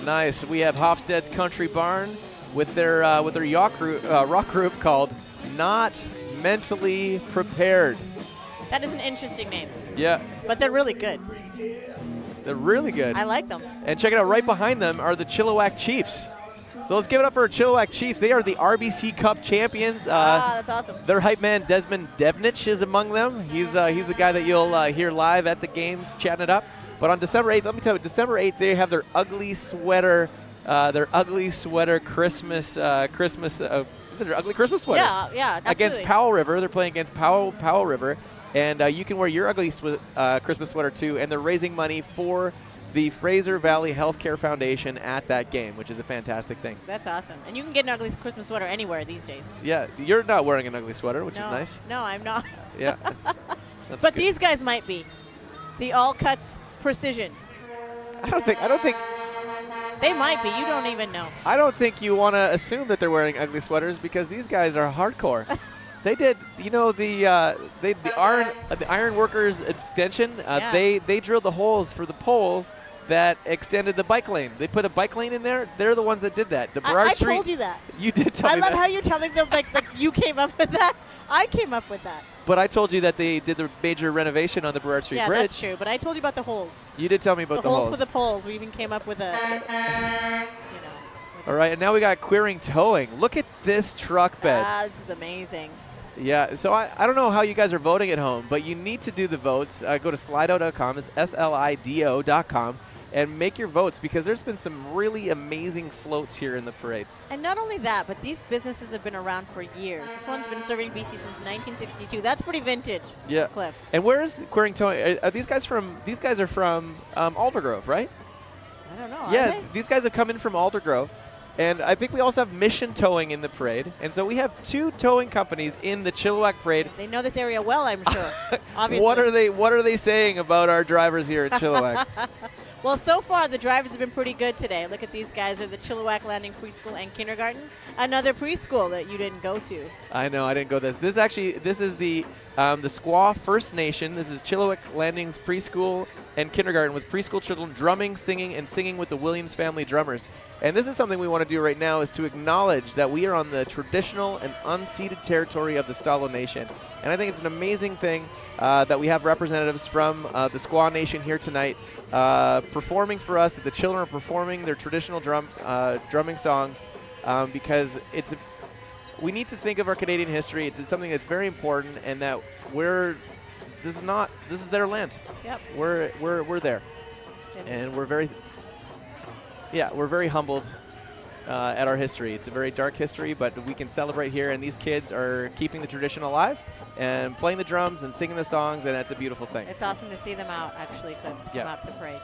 Nice. We have Hofstede's Country Barn with their rock group called Not Mentally Prepared. That is an interesting name. Yeah. But they're really good. They're really good. I like them. And check it out, right behind them are the Chilliwack Chiefs. So let's give it up for our Chilliwack Chiefs. They are the RBC Cup champions. That's awesome. Their hype man, Desmond Devnich, is among them. He's the guy that you'll hear live at the games chatting it up. But on December 8th, let me tell you, December 8th, they have their ugly sweater Christmas, their ugly Christmas sweaters. Yeah, absolutely. Against Powell River. They're playing against Powell River. And you can wear your ugly Christmas sweater, too. And they're raising money for the Fraser Valley Healthcare Foundation at that game, which is a fantastic thing. That's awesome. And you can get an ugly Christmas sweater anywhere these days. Yeah, you're not wearing an ugly sweater, which is No. nice. No, I'm not. Yeah. That's But good. these guys might be. The all cuts precision. I don't think They might be. You don't even know. I don't think you want to assume that they're wearing ugly sweaters because these guys are hardcore. They did, the iron workers extension. Yeah. They drilled the holes for the poles that extended the bike lane. They put a bike lane in there. They're the ones that did that. The Burrard I Street. told you that. You did tell I me love that. how you're telling them like you came up with that. I came up with that. But I told you that they did the major renovation on the Burrard Street Yeah, Bridge. that's true. But I told you about the holes. You did tell me about the holes holes. for the poles. We even came up with a, All right, and now we got Queering Towing. Look at this truck bed. this is amazing. Yeah, so I don't know how you guys are voting at home, but you need to do the votes. Go to slido.com, it's SLIDO.com, and make your votes because there's been some really amazing floats here in the parade. And not only that, but these businesses have been around for years. This one's been serving BC since 1962. That's pretty vintage, Yeah. Cliff. And where's Queering Towing? Are these guys from? These guys are from Aldergrove, right? I don't know. Yeah, Are they? these guys have come in from Aldergrove. And I think we also have Mission Towing in the parade. And so we have 2 towing companies in the Chilliwack Parade. They know this area well, I'm sure. Obviously. What are they saying about our drivers here at Chilliwack? Well, so far the drivers have been pretty good today. Look at these guys. They're the Chilliwack Landing Preschool and Kindergarten. Another preschool that you didn't go to. I know, I didn't go this. This is the Squaw First Nation. This is Chilliwack Landing's preschool and kindergarten with preschool children drumming, singing, and singing with the Williams family drummers. And this is something we want to do right now is to acknowledge that we are on the traditional and unceded territory of the Stalo Nation. And I think it's an amazing thing that we have representatives from the Squaw Nation here tonight performing for us, that the children are performing their traditional drumming songs because we need to think of our Canadian history. It's something that's very important and that this is their land. Yep. We're there. And we're very humbled at our history. It's a very dark history, but we can celebrate here, and these kids are keeping the tradition alive and playing the drums and singing the songs, and that's a beautiful thing. It's awesome to see them out, actually, Cliff, to come out to the parade.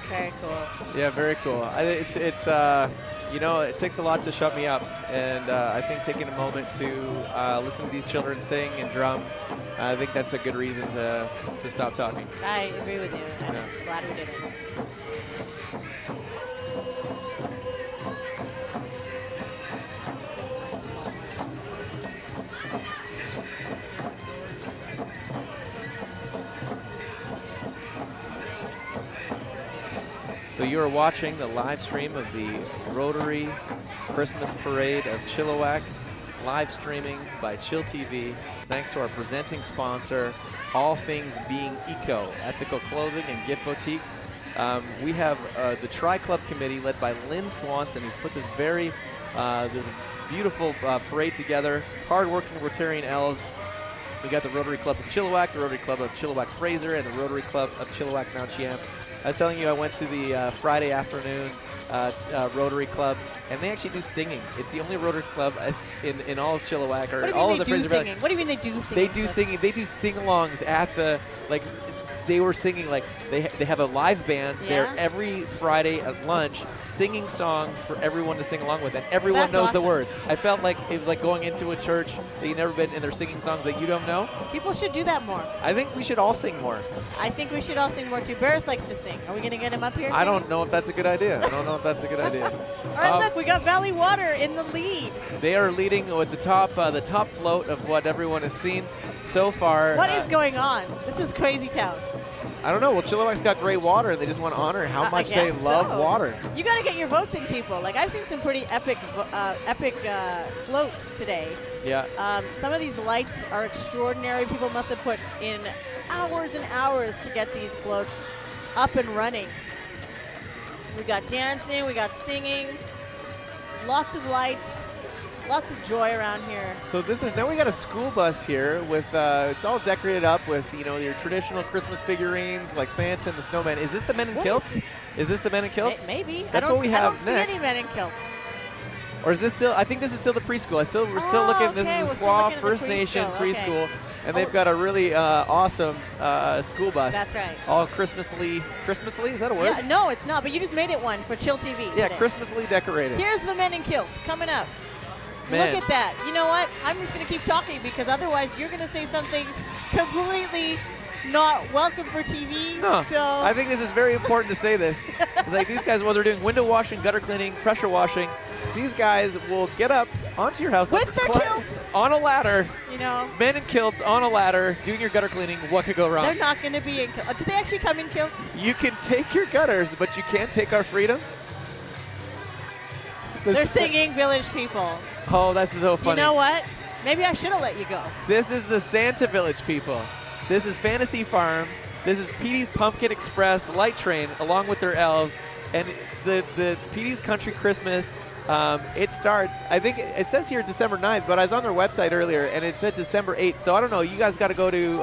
Very cool. Yeah, very cool. It's it takes a lot to shut me up, and I think taking a moment to listen to these children sing and drum, I think that's a good reason to stop talking. I agree with you. I'm Yeah. glad we did it. So you are watching the live stream of the Rotary Christmas Parade of Chilliwack, live streaming by Chill TV. Thanks to our presenting sponsor, All Things Being Eco, Ethical Clothing and Gift Boutique. We have the Tri-Club Committee led by Lynn Swanson, who's put this this beautiful parade together. Hard-working Rotarian elves. We got the Rotary Club of Chilliwack, the Rotary Club of Chilliwack-Fraser, and the Rotary Club of Chilliwack-Mount Chiam. I was telling you I went to the Friday afternoon Rotary Club, and they actually do singing. It's the only Rotary Club in all of Chilliwack, or all of the Fraser Valley. What do you mean they do singing? They do singing. They do sing-alongs at the, like, they were singing, like, they have a live band there every Friday at lunch singing songs for everyone to sing along with, and everyone That's knows the awesome. words. I felt like it was like going into a church that you've never been, and they're singing songs that you don't know. People should do that more. I think we should all sing more. I think we should all sing more too. Barris likes to sing. Are we going to get him up here? I singing? don't know if that's a good idea. I don't know if that's a good idea. All right, look, we got Valley Water in the lead. They are leading with the top float of what everyone has seen so far. What is going on? This is crazy town. I don't know. Well, Chilliwack's got great water, and they just want to honor how much they love water. You got to get your votes in, people. Like, I've seen some pretty epic floats today. Yeah. Some of these lights are extraordinary. People must have put in hours and hours to get these floats up and running. We got dancing, we got singing, lots of lights. Lots of joy around here. So this is now we got a school bus here with it's all decorated up with your traditional Christmas figurines like Santa and the snowman. Is this the men in kilts? Is this the men in kilts? Maybe. That's what we have I don't see next. any men in kilts. Or is this still? I think this is still the preschool. We're still looking. This okay, is we're the still Squaw looking at the First Nation preschool, preschool, and they've got a really awesome school bus. That's right. All Christmasly. Christmasly, is that a word? Yeah, no, it's not. But you just made it one for Chill TV. Yeah, today. Christmasly decorated. Here's the men in kilts coming up. Man. Look at that. You know what? I'm just going to keep talking because otherwise you're going to say something completely not welcome for TV. No, So I think this is very important to say this. It's like these guys, while they're doing window washing, gutter cleaning, pressure washing, these guys will get up onto your house With their kilts. on a ladder. you know, Men in kilts on a ladder doing your gutter cleaning. What could go wrong? they're not going to be in kilts. Do they actually come in kilts? You can take your gutters, but you can't take our freedom. They're singing Village People. Oh, that's so funny. You know what? Maybe I should have let you go. This is the Santa Village people. This is Fantasy Farms. This is Petey's Pumpkin Express Light Train along with their elves. And the Petey's Country Christmas, it starts, I think it says here December 9th, but I was on their website earlier and it said December 8th. So I don't know. You guys got to go to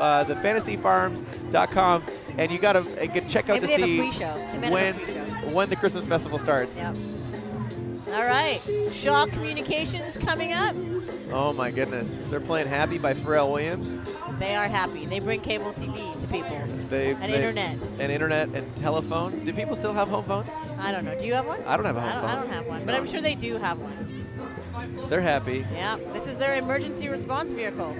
thefantasyfarms.com and you got to check out Maybe to they have a see pre-show. They might have a pre-show. when the Christmas festival starts. Yep. All right. Shaw Communications coming up. Oh my goodness. They're playing Happy by Pharrell Williams. They are happy. They bring cable TV to people. And internet. And internet and telephone. Do people still have home phones? I don't know. Do you have one? I don't have a home phone. I don't have one, but No. I'm sure they do have one. They're happy. Yeah. This is their emergency response vehicle.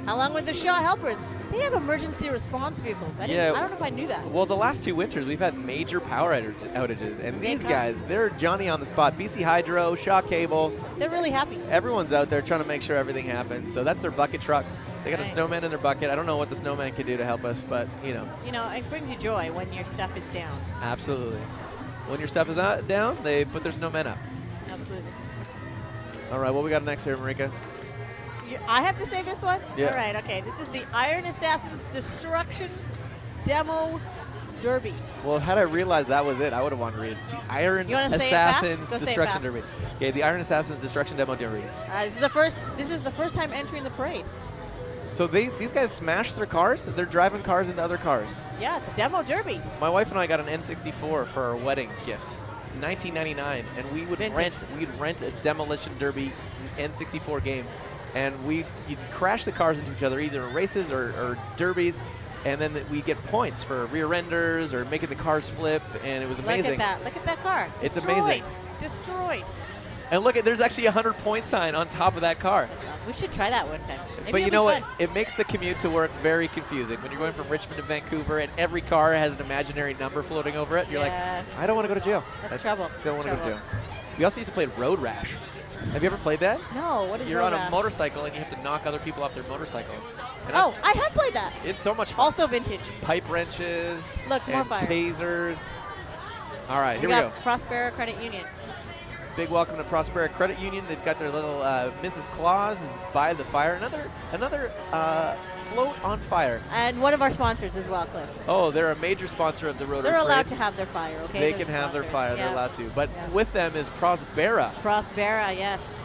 Along with the Shaw Helpers. They have emergency response vehicles. I don't know if I knew that. Well, the last 2 winters, we've had major power outages. And They these come. guys, they're Johnny on the spot. BC Hydro, Shaw Cable. They're really happy. Everyone's out there trying to make sure everything happens. So that's their bucket truck. They got a Right. snowman in their bucket. I don't know what the snowman can do to help us, but, You know, it brings you joy when your stuff is down. absolutely. When your stuff is not down, they put their snowman up. Absolutely. All right, what we got next here, Marika? I have to say this one? Yeah. All right, okay. This is the Iron Assassin's Destruction Demo Derby. Well, had I realized that was it, I would have wanted to read the Iron You wanna say it fast? Assassin's Go say it Destruction fast. Derby. Okay, the Iron Assassin's Destruction Demo Derby. This is the first time entering the parade. So these guys smash their cars? They're driving cars into other cars. Yeah, it's a demo derby. My wife and I got an N64 for our wedding gift, 1999, and we would rent a demolition derby N64 game, and you'd crash the cars into each other, either races or derbies, and then we'd get points for rear enders or making the cars flip, and it was amazing. Look at that. Look at that car. It's Destroyed. amazing. Destroyed. And look, there's actually a 100-point sign on top of that car. We should try that one time. Maybe But you it'll know be what? fun. It makes the commute to work very confusing. When you're going from Richmond to Vancouver and every car has an imaginary number floating over it, you're Yeah. like, I don't want to go to jail. That's I trouble. don't want to go to Trouble. jail. We also used to play Road Rash. Have you ever played that? No, what is You're Road on a Rash? motorcycle and you have to knock other people off their motorcycles. And Oh, I have played that. it's so much fun. Also vintage. Pipe wrenches, Look, more and fires. tasers. All right, here we we got go. Prospera Credit Union. Big welcome to Prospera Credit Union. They've got their little Mrs. Claus is by the fire. Another float on fire. And one of our sponsors as well, Cliff. Oh, they're a major sponsor of the Rotary They're allowed Parade. to have their fire, okay? They They're can the have their sponsors. fire. Yeah. They're allowed to. But Yeah. with them is Prospera. Prospera, yes.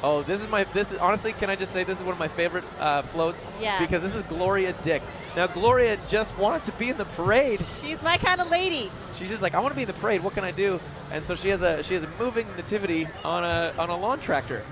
Oh, this is honestly, can I just say this is one of my favorite floats? Yeah. Because this is Gloria Dick. Now, Gloria just wanted to be in the parade. She's my kind of lady. She's just like, I want to be in the parade. What can I do? And so she has a moving nativity on a lawn tractor.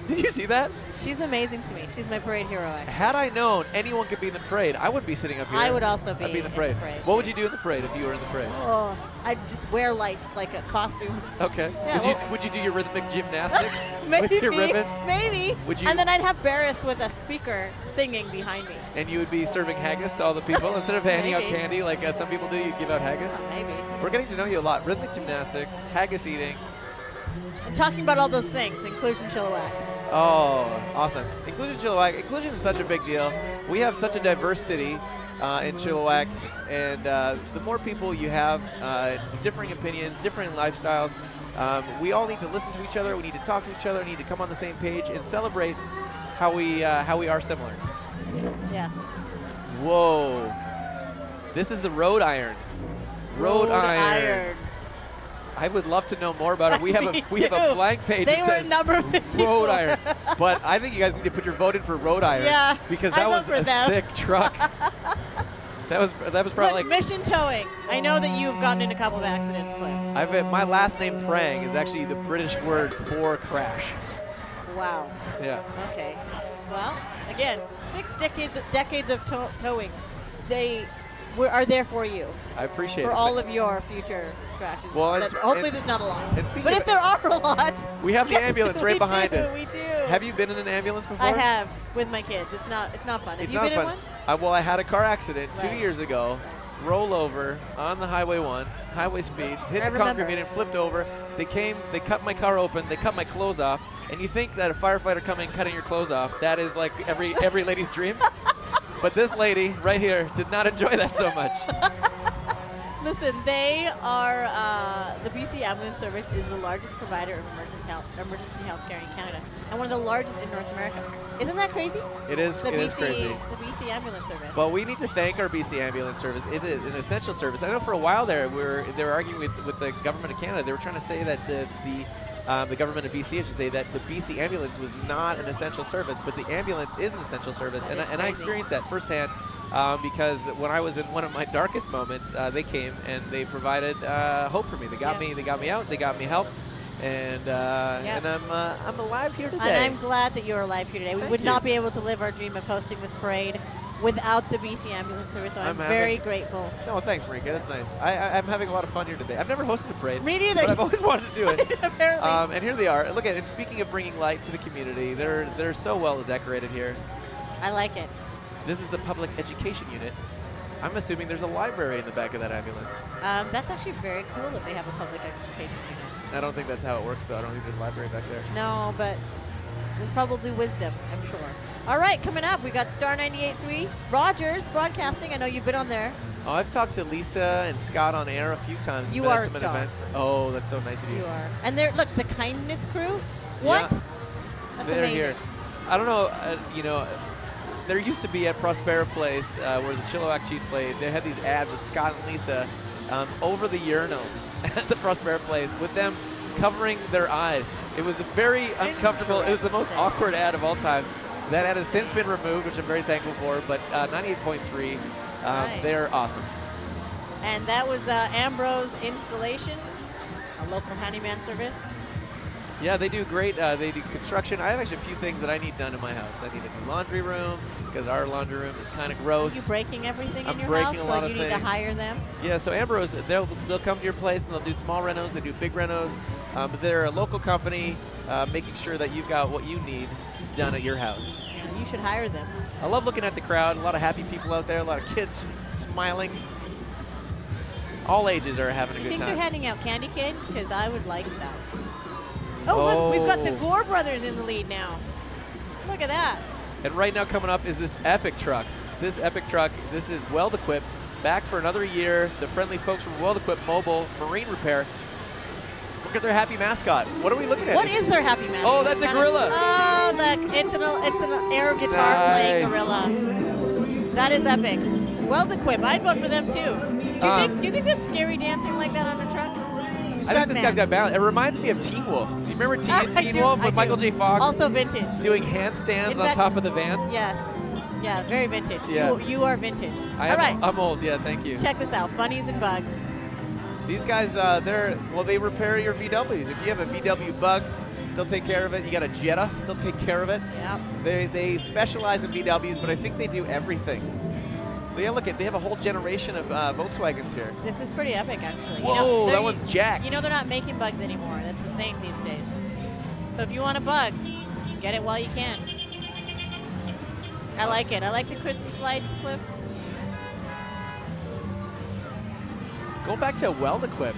Did you see that? She's amazing to me. She's my parade hero. Actually. Had I known anyone could be in the parade, I wouldn't be sitting up here. I would also be I'd be in the in the parade. parade. What would you do in the parade if you were in the parade? Oh, I'd just wear lights like a costume. Okay. Yeah, Would you do your rhythmic gymnastics Maybe. with your ribbon? Maybe. Would you? And then I'd have Barris with a speaker singing behind me. And you would be serving haggis to all the people instead of handing out Maybe. candy like some people do. You'd give out haggis. Maybe. We're getting to know you a lot. Rhythmic gymnastics, haggis eating. And talking about all those things, inclusion Chilliwack. Oh, awesome. Inclusion Chilliwack. Inclusion is such a big deal. We have such a diverse city in Chilliwack, and the more people you have, differing opinions, differing lifestyles, we all need to listen to each other. We need to talk to each other. We need to come on the same page and celebrate how we are similar. Yes. Whoa. This is the Road Iron. Road Iron. I would love to know more about it. We have Me a too. blank page They that were says number 54. Road Iron. But I think you guys need to put your vote in for Road Iron. Yeah, because I that vote was for a them. sick truck. That was probably Look, like Mission Towing. I know that you've gotten in a couple of accidents, Cliff. my last name Prang is actually the British word for crash. Wow. Yeah. Okay. Well, again, 6 decades of towing. They are there for you. I appreciate For it. all of your future crashes. Well, That- it's- hopefully it's- there's not a lot. and speaking But of- if there are a lot, We have the ambulance right behind we do, it. We do. Have you been in an ambulance before? I have with my kids. It's not fun. Have It's you not been fun. in one? Well, I had a car accident 2 Right. years ago. Roll over on the Highway 1, highway speeds, hit I the concrete remember. median, flipped over. They cut my car open, they cut my clothes off, and you think that a firefighter coming and cutting your clothes off, that is like every lady's dream. But this lady right here did not enjoy that so much. Listen, they are the BC Ambulance Service is the largest provider of emergency health care in Canada, and one of the largest in North America. Isn't that crazy? It is. The It is BC crazy. The BC Ambulance Service. But we need to thank our BC Ambulance Service. It's an essential service. I know for a while there, they were arguing with the government of Canada. They were trying to say that the government of BC, I should say, that the BC ambulance was not an essential service, but the ambulance is an essential service. That is And I crazy. experienced that firsthand because when I was in one of my darkest moments, they came and they provided hope for me. They got me out. They got me help. And I'm alive here today. And I'm glad that you're alive here today. We Thank would you. not be able to live our dream of hosting this parade without the BC Ambulance Service, so I'm very grateful. No, thanks, Marika. That's nice. I'm having a lot of fun here today. I've never hosted a parade. Me neither. But I've always wanted to do it. Apparently. And here they are. Look at it. And speaking of bringing light to the community, they're so well decorated here. I like it. This is the public education unit. I'm assuming there's a library in the back of that ambulance. That's actually very cool that they have a public education unit. I don't think that's how it works, though. I don't think there's a library back there. No, but there's probably wisdom, I'm sure. All right, coming up, we got Star 98.3, Rogers Broadcasting. I know you've been on there. Oh, I've talked to Lisa and Scott on air a few times. We've You been at are a some star. events. Oh, that's so nice of you. You are. And they're, look, the Kindness Crew. What? Yeah. That's They're amazing. here. I don't know, there used to be at Prospera Place where the Chilliwack Chiefs played, they had these ads of Scott and Lisa over the urinals at the Prospera Place with them covering their eyes. It was very uncomfortable. It was the most awkward ad of all time. That ad has since been removed, which I'm very thankful for, but 98.3, they're awesome. And that was Ambrose Installations, a local handyman service. Yeah, they do great. They do construction. I have actually a few things that I need done in my house. I need a new laundry room because our laundry room is kind of gross. Are you breaking everything I'm in your breaking house, a lot so of you need to things. hire them? Yeah, so Ambrose, they'll come to your place and they'll do small renos. They do big renos. But they're a local company making sure that you've got what you need done at your house. Yeah, you should hire them. I love looking at the crowd. A lot of happy people out there. A lot of kids smiling. All ages are having a You good think time. they're handing out candy canes? Because I would like that. Oh, look, we've got the Gore brothers in the lead now. Look at that. And right now coming up is this epic truck. This epic truck, this is well-equipped, back for another year. The friendly folks from Well-Equipped Mobile Marine Repair. Look at their happy mascot. What are we looking at? What is their happy mascot? Oh, that's a gorilla. Oh, look, it's an air guitar playing gorilla. That is epic. Well-equipped. I'd vote for them too. Do you think that's scary dancing like that on a truck? I think this guy's got balance. It reminds me of Teen Wolf. Do you remember Teen Wolf with Michael J. Fox? Also vintage. Doing handstands In on fact- top of the van? Yes. Yeah, very vintage. Yeah. You are vintage. I All am, right. I'm old, yeah, thank you. Check this out. Bunnies and bugs. These guys, they repair your VWs. If you have a VW bug, they'll take care of it. You got a Jetta, they'll take care of it. Yeah. They specialize in VWs, but I think they do everything. So yeah, look, they have a whole generation of Volkswagens here. This is pretty epic, actually. Whoa, they're- that one's jacked. You know they're not making bugs anymore. That's the thing these days. So if you want a bug, get it while you can. I like it. I like the Christmas lights, Cliff. Going back to Well-Equipped,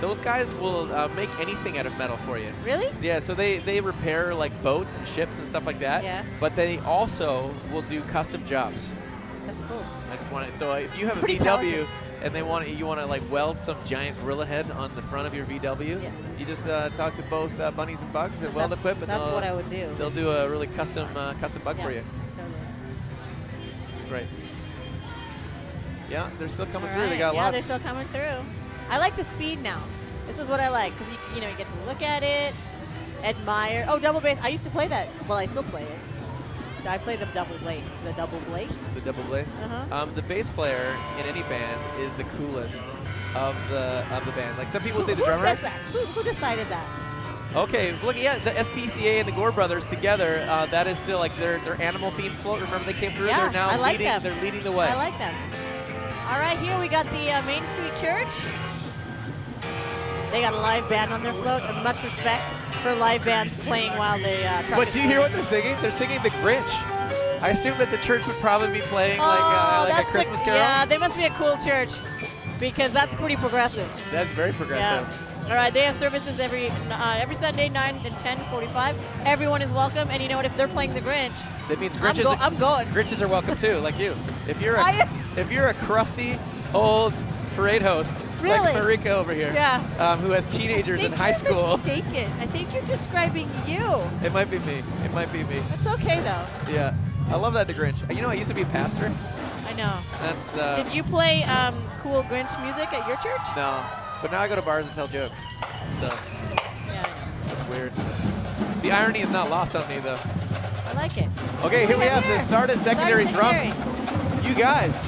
those guys will make anything out of metal for you. Really? Yeah, so they repair like boats and ships and stuff like that. Yeah. But they also will do custom jobs. That's cool. I just want to. So if you have It's a pretty VW talented. and you want to like weld some giant gorilla head on the front of your VW, you just talk to both Bunnies and Bugs and That's- Well-Equipped, and that's they'll- what I would do. They'll do a really custom bug Yeah, for you. Totally. This is great. Yeah, they're still coming All through. They right. got yeah, lots. they're still coming through. I like the speed now. This is what I like because you get to look at it, admire. Oh, double bass. I used to play that. Well, I still play it. I play the double bass. The double bass. The double bass. Uh-huh. The bass player in any band is the coolest of the band. Like some people would say the drummer. Who says that? Who decided that? Okay, look, yeah, the SPCA and the Gore Brothers together. That is still like their animal themed float. Remember they came through. Yeah, They're now I like leading. them. They're leading the way. I like them. All right, here we got the Main Street Church. They got a live band on their float, and much respect for live bands playing while they truck. But do you hear what they're singing? They're singing The Grinch. I assume that the church would probably be playing like a Christmas carol. Yeah, they must be a cool church because that's pretty progressive. That's very progressive. Yeah. All right, they have services every Sunday, 9 and 10:45. Everyone is welcome, and you know what? If they're playing The Grinch, That means I'm going. Grinches are welcome too, like you. If you're a crusty old parade host Really? like Marika over here, Yeah. Who has teenagers in high school. Mistaken. I think you're describing you. It might be me. It might be me. That's okay though. Yeah. I love that, The Grinch. You know, I used to be a pastor. I know. That's Did you play cool Grinch music at your church? no. But now I go to bars and tell jokes. So Yeah, I know. that's weird. The irony is not lost on me though. I like it. Okay, here we have the Sardis Secondary Drum. You guys,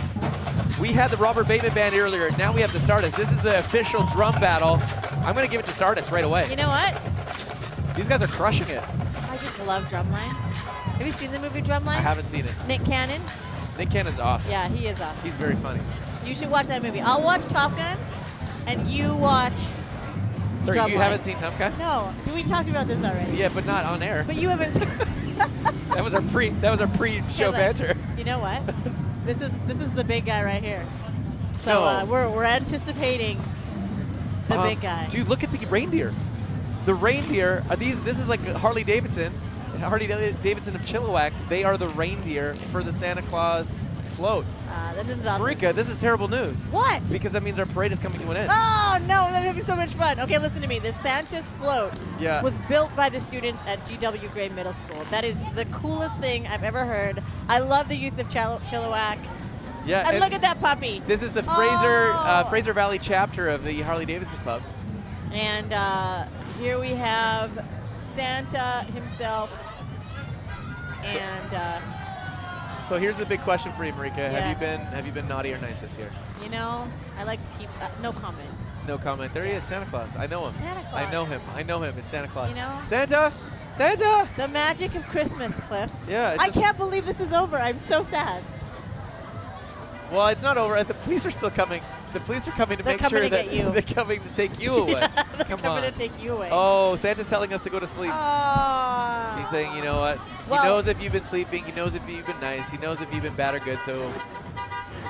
we had the Robert Bateman Band earlier. Now we have the Sardis. This is the official drum battle. I'm going to give it to Sardis right away. You know what? These guys are crushing it. I just love Drumlines. Have you seen the movie Drumlines? I haven't seen it. Nick Cannon? Nick Cannon's awesome. Yeah, he is awesome. He's very funny. You should watch that movie. I'll watch Top Gun, and you watch Sorry, you Drumline. haven't seen Tough Guy? No. We talked about this already. Yeah, but not on air. But you haven't seen That was our pre-show Okay, banter. You know what? This is the big guy right here. So No. we're anticipating the big guy. Dude, look at the reindeer. The reindeer are these. This is like Harley Davidson of Chilliwack. They are the reindeer for the Santa Claus float. This is awesome. Marika, this is terrible news. What? Because that means our parade is coming to an end. Oh no, that would be so much fun. Okay, listen to me. The Santa's float Yeah. was built by the students at GW Gray Middle School. That is the coolest thing I've ever heard. I love the youth of Chilliwack. Yeah, And look at that puppy. This is the Fraser Valley chapter of the Harley Davidson Club. And here we have Santa himself. And So here's the big question for you, Marika. Have you been naughty or nice this year? you know, I like to keep no comment. No comment. There he is, Santa Claus. I know him. Santa Claus. I know him. It's Santa Claus. You know? Santa! Santa! The magic of Christmas, Cliff. Yeah. I can't believe this is over. I'm so sad. Well, it's not over. The police are still coming. The police are coming to They're make coming sure to that get you. they're coming to take you away. They're Come coming on. to take you away. Oh, Santa's telling us to go to sleep. Oh. He's saying, you know what? Well- He knows if you've been sleeping. He knows if you've been nice. He knows if you've been bad or good. So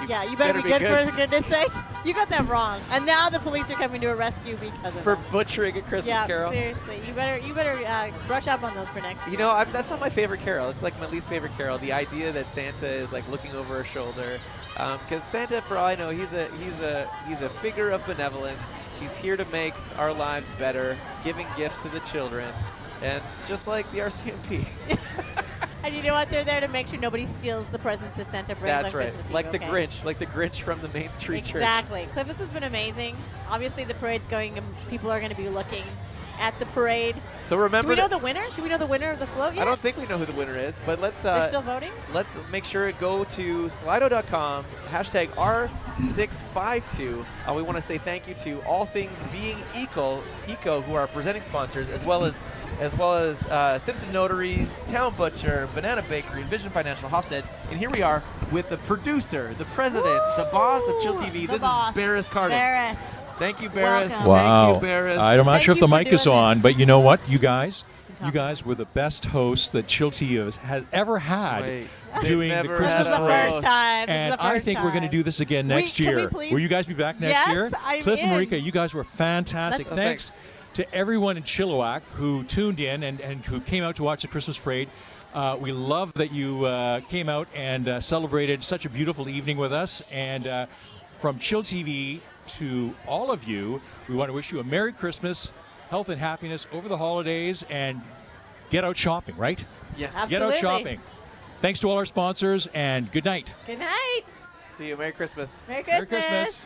Yeah, you better be good for goodness sake. You got that wrong. And now the police are coming to arrest you because of for that. butchering a Christmas Yeah, carol. seriously. You better brush up on those for next You year. know, that's not my favorite carol. It's like my least favorite carol. The idea that Santa is like looking over her shoulder, because Santa, for all I know, he's a figure of benevolence. He's here to make our lives better, giving gifts to the children, and just like the RCMP. And you know what? They're there to make sure nobody steals the presents that Santa brings That's on right. Christmas Like Eve, the okay? Grinch from the Main Street Church. Exactly. Cliff, this has been amazing. Obviously, the parade's going, and people are going to be looking at the parade. So remember, Do we know the winner? Do we know the winner of the float yet? I don't think we know who the winner is, but let's They're still voting? let's make sure to go to slido.com #R652. We want to say thank you to All Things Being Eco, who are our presenting sponsors, as well as Simpson Notaries, Town Butcher, Banana Bakery, and Vision Financial Hofstede. And here we are with the producer, the president, the boss of Chill TV. This is Barris Carter. Barris. Thank you, Barris. Welcome. Wow. Thank you, Barris. I'm not Thank sure if you the for mic is doing on, this. but you know what, you guys were the best hosts that Chill TV has ever had Wait. doing the Never This Christmas is the had a parade. first time. This And is the I first think we're going to time. do this again Wait, next can we year. please? Will you guys be back next Yes, year? I'm Cliff and in. Marika, you guys were fantastic. Let's- Thanks to everyone in Chilliwack who tuned in and who came out to watch the Christmas parade. We love that you came out and celebrated such a beautiful evening with us. And from Chill TV to all of you, we want to wish you a Merry Christmas, health and happiness over the holidays, and get out shopping, right? Yeah. Get out Absolutely. shopping. Thanks to all our sponsors, and good night. Good night. See you. Merry Christmas. Merry Merry Christmas. Christmas.